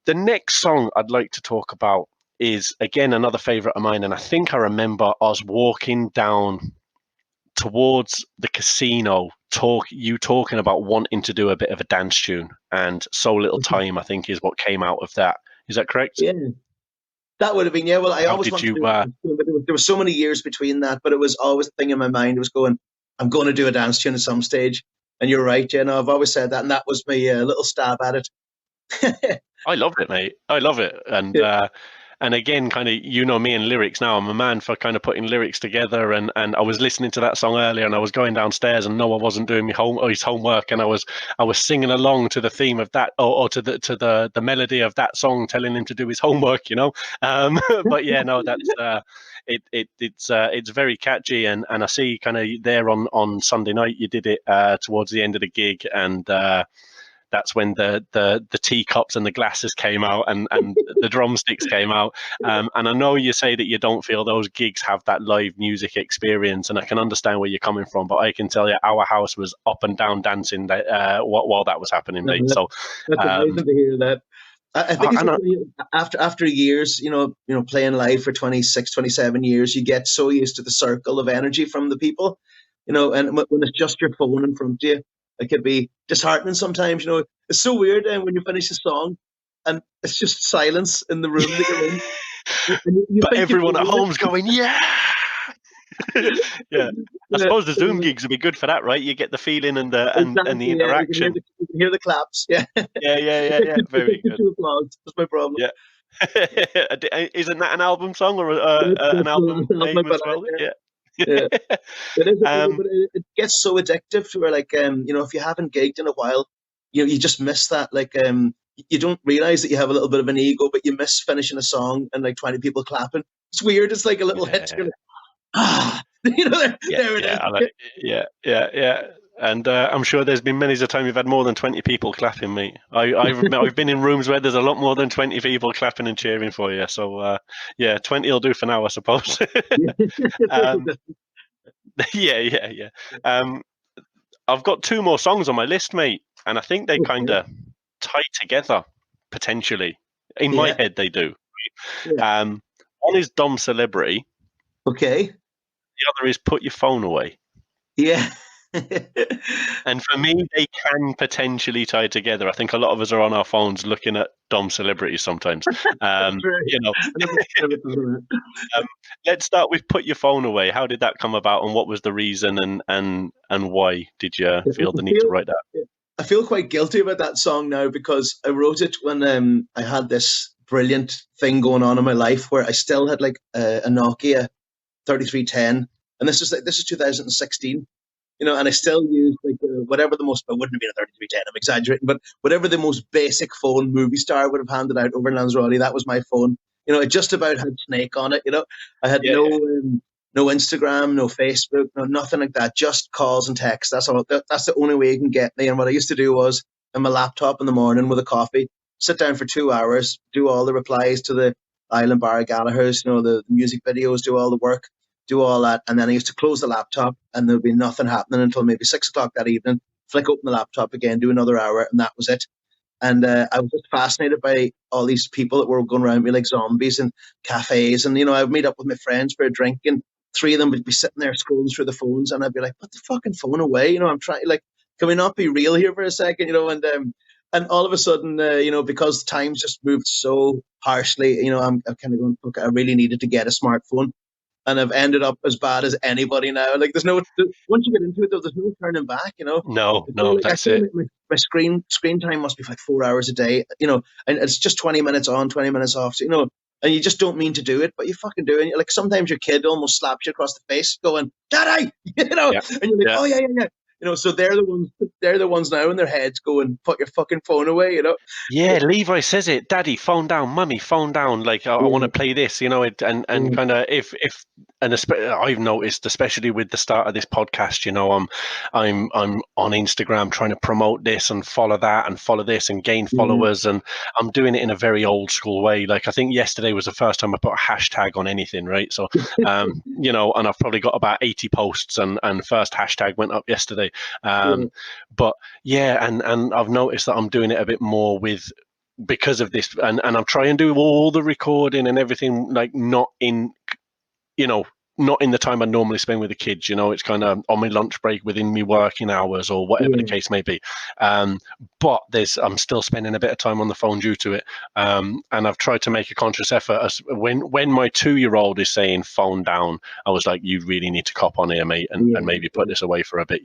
S1: The next song I'd like to talk about is, again, another favorite of mine, and I think I remember us walking down towards the casino, you talking about wanting to do a bit of a dance tune, and So Little Time, I think, is what came out of that. Is that correct?
S3: Yeah, that would have been, well, I always wanted to do it, but there were so many years between that, but it was always the thing in my mind. It was going, I'm going to do a dance tune at some stage. And you're right, I've always said that, and that was my little stab at it.
S1: I love it, mate. I love it. And again, kind of, me and lyrics now. I'm a man for kind of putting lyrics together. And I was listening to that song earlier, and I was going downstairs, and Noah wasn't doing his homework, and I was singing along to the theme of that, or to the melody of that song, telling him to do his homework. But yeah, no, that's it's very catchy, and I see kind of there on Sunday night you did it towards the end of the gig, and that's when the teacups and the glasses came out, and the drumsticks came out. And I know you say that you don't feel those gigs have that live music experience, and I can understand where you're coming from, but I can tell you our house was up and down dancing while that was happening, mate. So
S3: that's amazing to hear that. I think after years, playing live for 26, 27 years, you get so used to the circle of energy from the people, and when it's just your phone in front of you, it could be disheartening sometimes. It's so weird, and when you finish a song and it's just silence in the room that you're in.
S1: But everyone at home's going, yeah. Yeah. I suppose the Zoom gigs would be good for that, right? You get the feeling and the interaction.
S3: You can hear the claps. Yeah.
S1: Yeah. Very good.
S3: Applause. That's my problem.
S1: Yeah. Isn't that an album song or an album name as well? Yeah.
S3: Yeah. It is, but it gets so addictive to where, if you haven't gigged in a while, you just miss that. You don't realize that you have a little bit of an ego, but you miss finishing a song and 20 people clapping. It's weird. It's like a little hit. There it is.
S1: Yeah. And I'm sure there's been many a time you've had more than 20 people clapping, mate. I've been in rooms where there's a lot more than 20 people clapping and cheering for you. So, 20 will do for now, I suppose. Yeah. I've got 2 more songs on my list, mate, and I think they kind of tie together, potentially. In my head, they do. Yeah. One is Dom Celebrity.
S3: Okay.
S1: The other is Put Your Phone Away.
S3: Yeah.
S1: And for me, they can potentially tie together. I think a lot of us are on our phones looking at Dom Celebrities sometimes. Let's start with Put Your Phone Away. How did that come about, and what was the reason, and why did you feel the need to write that?
S3: I feel quite guilty about that song now, because I wrote it when I had this brilliant thing going on in my life where I still had a Nokia 3310, and this is 2016. And I still use whatever the most, it wouldn't have been a 3310, I'm exaggerating, but whatever the most basic phone Movie Star would have handed out over in Lanzarote, that was my phone. It just about had Snake on it. I had no Instagram, no Facebook, no nothing like that, just calls and texts. That's all. That's the only way you can get me. And what I used to do was, on my laptop in the morning with a coffee, sit down for 2 hours, do all the replies to the Island Bar Gallagher's, the music videos, do all the work, do all that, and then I used to close the laptop, and there would be nothing happening until maybe 6 o'clock that evening. Flick open the laptop again, do another hour, and that was it. And I was just fascinated by all these people that were going around me like zombies in cafes, and I would meet up with my friends for a drink, and 3 of them would be sitting there scrolling through the phones, and I'd be like, "Put the fucking phone away!" I'm trying. Can we not be real here for a second? And all of a sudden, because times just moved so harshly, I'm kind of going, "Okay, I really needed to get a smartphone." And I've ended up as bad as anybody now. There's no, once you get into it, though, there's no turning back.
S1: No, that's it.
S3: My screen time must be 4 hours a day. And it's just 20 minutes on, 20 minutes off. So, and you just don't mean to do it, but you fucking do it. Sometimes your kid almost slaps you across the face, going, "Daddy," and you're like, "Oh yeah." So they're the ones now in their heads going, put your fucking phone away,
S1: Yeah, Levi says it. Daddy, phone down. Mummy, phone down. Like I want to play this, and kind of if I've noticed, especially with the start of this podcast, I'm on Instagram trying to promote this and follow that and follow this and gain followers, and I'm doing it in a very old school way. Like I think yesterday was the first time I put a hashtag on anything, right? So, and I've probably got about 80 posts, and first hashtag went up yesterday. But yeah, and I've noticed that I'm doing it a bit more because of this, and I'm trying to do all the recording and everything, like not in the time I normally spend with the kids. It's kind of on my lunch break within me working hours or whatever the case may be. But I'm still spending a bit of time on the phone due to it. And I've tried to make a conscious effort. When my 2-year-old is saying phone down, I was like, you really need to cop on here, mate, and maybe put this away for a bit,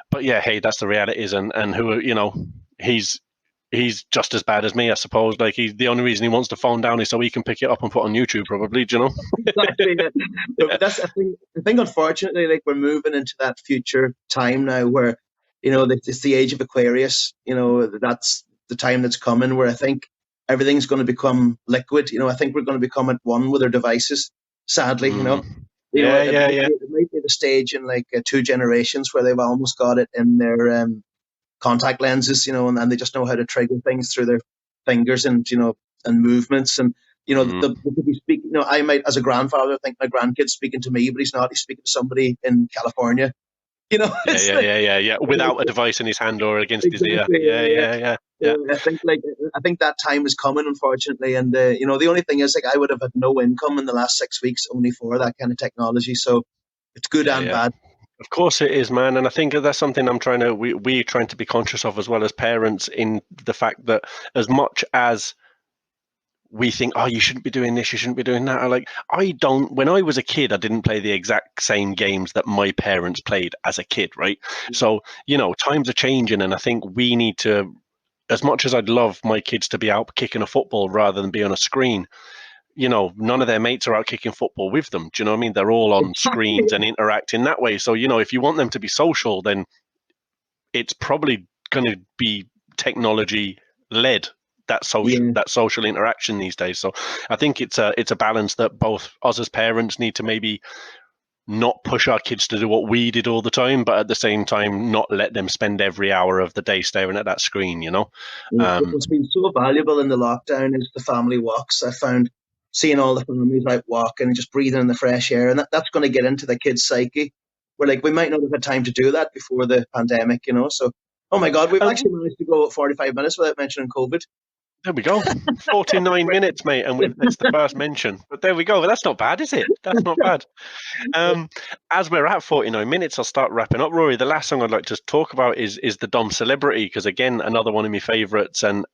S1: But yeah, hey, that's the realities, and who, he's just as bad as me, I suppose. Like the only reason he wants the phone down is so he can pick it up and put on YouTube, probably. Do you know?
S3: Exactly. But that's the thing. Unfortunately, like we're moving into that future time now, where it's the age of Aquarius. That's the time that's coming, where I think everything's going to become liquid. I think we're going to become at one with our devices. Sadly, It might be the stage in like 2 generations where they've almost got it in their contact lenses, and they just know how to trigger things through their fingers and movements, and they could be speaking. I might, as a grandfather, think my grandkid's speaking to me, but he's not. He's speaking to somebody in California.
S1: Yeah. Without a device in his hand or against his ear. Yeah.
S3: I think that time is coming, unfortunately, and the only thing is, like, I would have had no income in the last 6 weeks only for that kind of technology. So it's good and bad.
S1: Of course it is, man, and I think that's something we're trying to be conscious of as well as parents, in the fact that as much as we think, oh, you shouldn't be doing this, you shouldn't be doing that. When I was a kid, I didn't play the exact same games that my parents played as a kid, right? So, times are changing, and I think we need to, as much as I'd love my kids to be out kicking a football rather than be on a screen, none of their mates are out kicking football with them. Do you know what I mean? They're all on screens and interacting that way. So, if you want them to be social, then it's probably going to be technology led, that social interaction these days. So I think it's a balance that both us as parents need to maybe not push our kids to do what we did all the time, but at the same time not let them spend every hour of the day staring at that screen.
S3: What's been so valuable in the lockdown is the family walks. I found seeing all the families out walking and just breathing in the fresh air, and that's going to get into the kids' psyche. Where, like, we might not have had time to do that before the pandemic, So, oh my God, we've actually managed to go 45 minutes without mentioning COVID.
S1: There we go. 49 minutes, mate, and it's the first mention. But there we go. That's not bad, is it? That's not bad. As we're at 49 minutes, I'll start wrapping up. Rory, the last song I'd like to talk about is the Dom Celebrity, because, again, another one of my favourites, and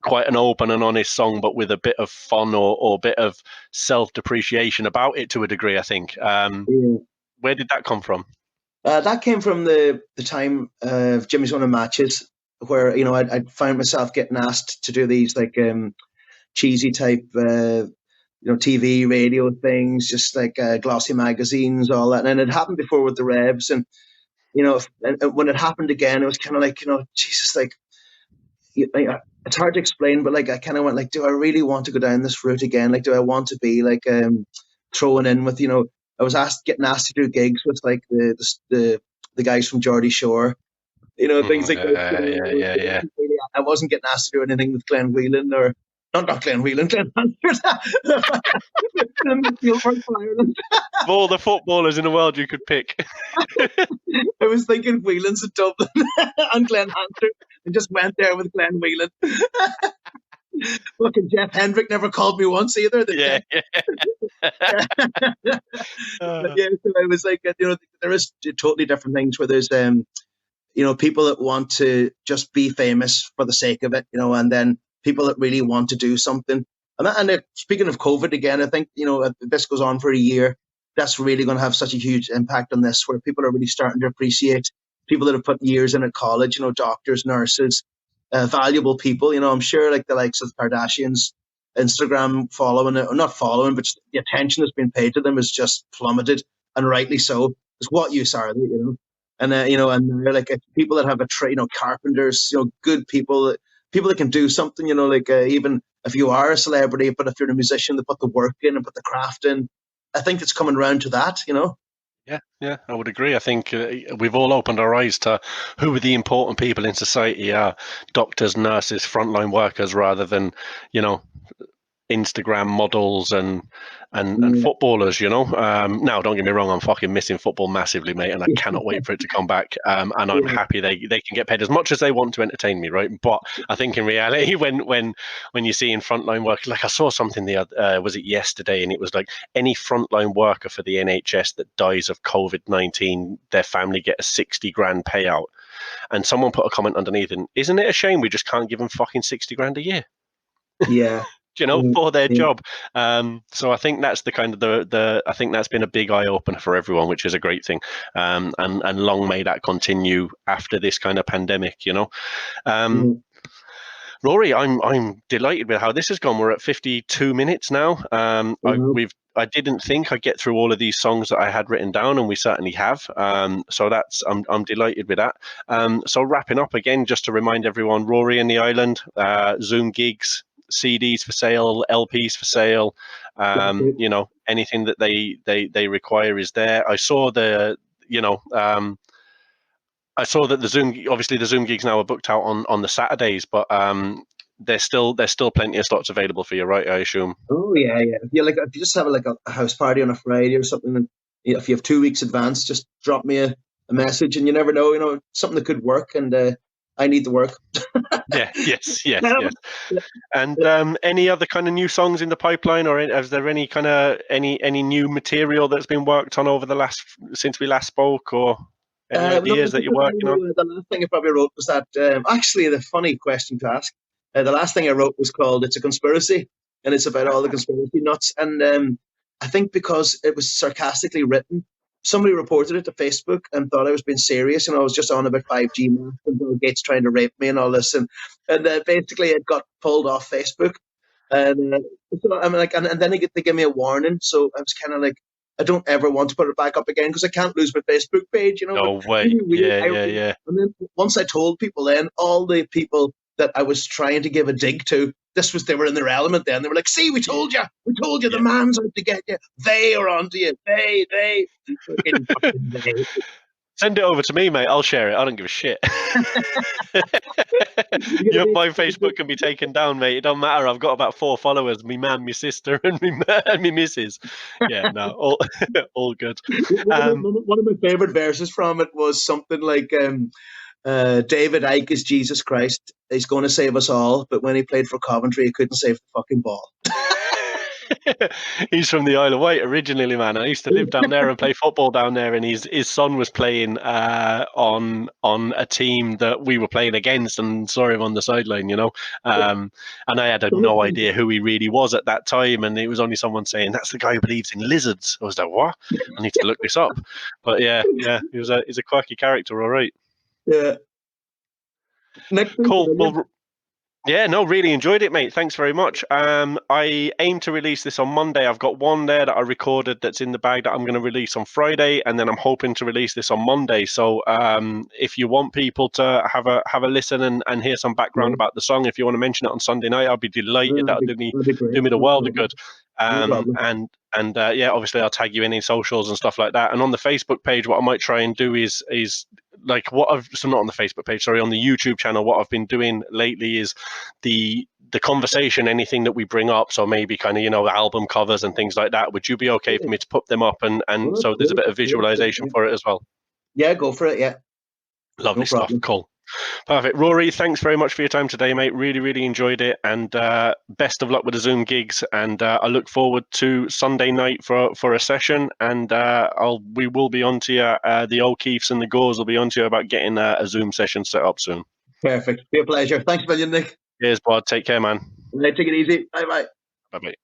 S1: quite an open and honest song, but with a bit of fun or a bit of self-depreciation about it to a degree, I think. Where did that come from?
S3: That came from the time of Jimmy's One of Matches, where I found myself getting asked to do these like cheesy type TV, radio things, just like glossy magazines, all that. And it happened before with the Revs, and when it happened again, it was kind of like, Jesus, like, it's hard to explain, but like I kind of went like, do I really want to go down this route again? Like, do I want to be like thrown in with I was getting asked to do gigs with like the guys from Geordie Shore. Things like that. I wasn't getting asked to do anything with Glenn Whelan, or not Glenn Whelan, Glenn Hansford.
S1: Of all the footballers in the world you could pick.
S3: I was thinking Whelan's in Dublin and Glenn Hansford, and just went there with Glenn Whelan. Fucking Jeff Hendrick never called me once either. But so I was like, there is totally different things where there's people that want to just be famous for the sake of it, and then people that really want to do something. And speaking of COVID again, I think, if this goes on for a year, that's really going to have such a huge impact on this, where people are really starting to appreciate people that have put years in at college, doctors, nurses, valuable people. I'm sure like the likes of Kardashians, Instagram following, or not following, but just the attention that's been paid to them is just plummeted, and rightly so. is what use are they, you know? And and they're like people that have a trade, carpenters, good people, people that can do something, like even if you are a celebrity, but if you're a musician, they put the work in and put the craft in. I think it's coming around to that,
S1: Yeah, I would agree. I think we've all opened our eyes to who are the important people in society are doctors, nurses, frontline workers, rather than, Instagram models and footballers, Now, don't get me wrong, I'm fucking missing football massively, mate, and I cannot wait for it to come back. And I'm happy they can get paid as much as they want to entertain me, right? But I think in reality, when you see in frontline work, like I saw something was it yesterday, and it was like any frontline worker for the NHS that dies of COVID-19, their family get a 60 grand payout. And someone put a comment underneath, and isn't it a shame we just can't give them fucking 60 grand a year?
S3: Yeah.
S1: For their job. So I think that's the kind of I think that's been a big eye opener for everyone, which is a great thing. And long may that continue after this kind of pandemic, Rory, I'm delighted with how this has gone. We're at 52 minutes now. I didn't think I'd get through all of these songs that I had written down, and we certainly have. So I'm delighted with that. So wrapping up again, just to remind everyone, Rory and the Island, Zoom gigs, CDs for sale, LPs for sale, anything that they require is there. I saw that the Zoom gigs now are booked out on the Saturdays, but there's still plenty of slots available for you, right? I assume.
S3: Oh yeah. If you just have a house party on a Friday or something, and if you have 2 weeks advance, just drop me a message, and you never know, something that could work, and I need the work.
S1: Yes. And any other kind of new songs in the pipeline, or is there any kind of any new material that's been worked on since we last spoke, or any ideas that you're working on?
S3: The last thing I probably wrote was that actually the funny question to ask. The last thing I wrote was called "It's a Conspiracy," and it's about all the conspiracy nuts. And I think because it was sarcastically written, somebody reported it to Facebook and thought I was being serious. I was just on about 5G math and Bill Gates trying to rape me and all this, and basically it got pulled off Facebook. And so I'm like, and then they give me a warning. So I was kind of like, I don't ever want to put it back up again because I can't lose my Facebook page.
S1: No way. Really, yeah.
S3: And then once I told people, then all the people that I was trying to give a dig to, they were in their element then. They were like, see, we told you, the man's out to get you. They are onto you. They.
S1: Send it over to me, mate. I'll share it. I don't give a shit. My Facebook can be taken down, mate. It don't matter. I've got about 4 followers. Me man, my sister, and me missus. Yeah, no, all good.
S3: One of my favorite verses from it was something like, David Icke is Jesus Christ. He's going to save us all. But when he played for Coventry, he couldn't save the fucking ball.
S1: He's from the Isle of Wight originally, man. I used to live down there and play football down there, and his son was playing on a team that we were playing against, and saw him on the sideline, and I had no idea who he really was at that time, and it was only someone saying, that's the guy who believes in lizards. I was like, what? I need to look this up. But yeah, he's a quirky character, all right.
S3: Yeah.
S1: Cool. Well, yeah, no, really enjoyed it, mate. Thanks very much. I aim to release this on Monday. I've got one there that I recorded that's in the bag that I'm going to release on Friday, and then I'm hoping to release this on Monday. So if you want people to have a listen and hear some background about the song, if you want to mention it on Sunday night, I'll be delighted. That'll do me the world of good. And obviously I'll tag you in socials and stuff like that. And on the Facebook page, what I might try and do is like not on the Facebook page, sorry, on the YouTube channel, what I've been doing lately is the conversation, anything that we bring up. So maybe kind of, album covers and things like that. Would you be okay for me to put them up? And so there's a bit of visualization for it as well.
S3: Yeah, go for it. Yeah.
S1: Lovely stuff. Cool. Perfect. Rory, thanks very much for your time today, mate. Really, really enjoyed it. And best of luck with the Zoom gigs. And I look forward to Sunday night for a session. And we will be on to you. The O'Keefes and the Gores will be on to you about getting a Zoom session set up soon.
S3: Perfect. Be a pleasure. Thanks a million, Nick.
S1: Cheers, bud. Take care, man.
S3: Take it easy. Bye-bye.
S1: Bye-bye.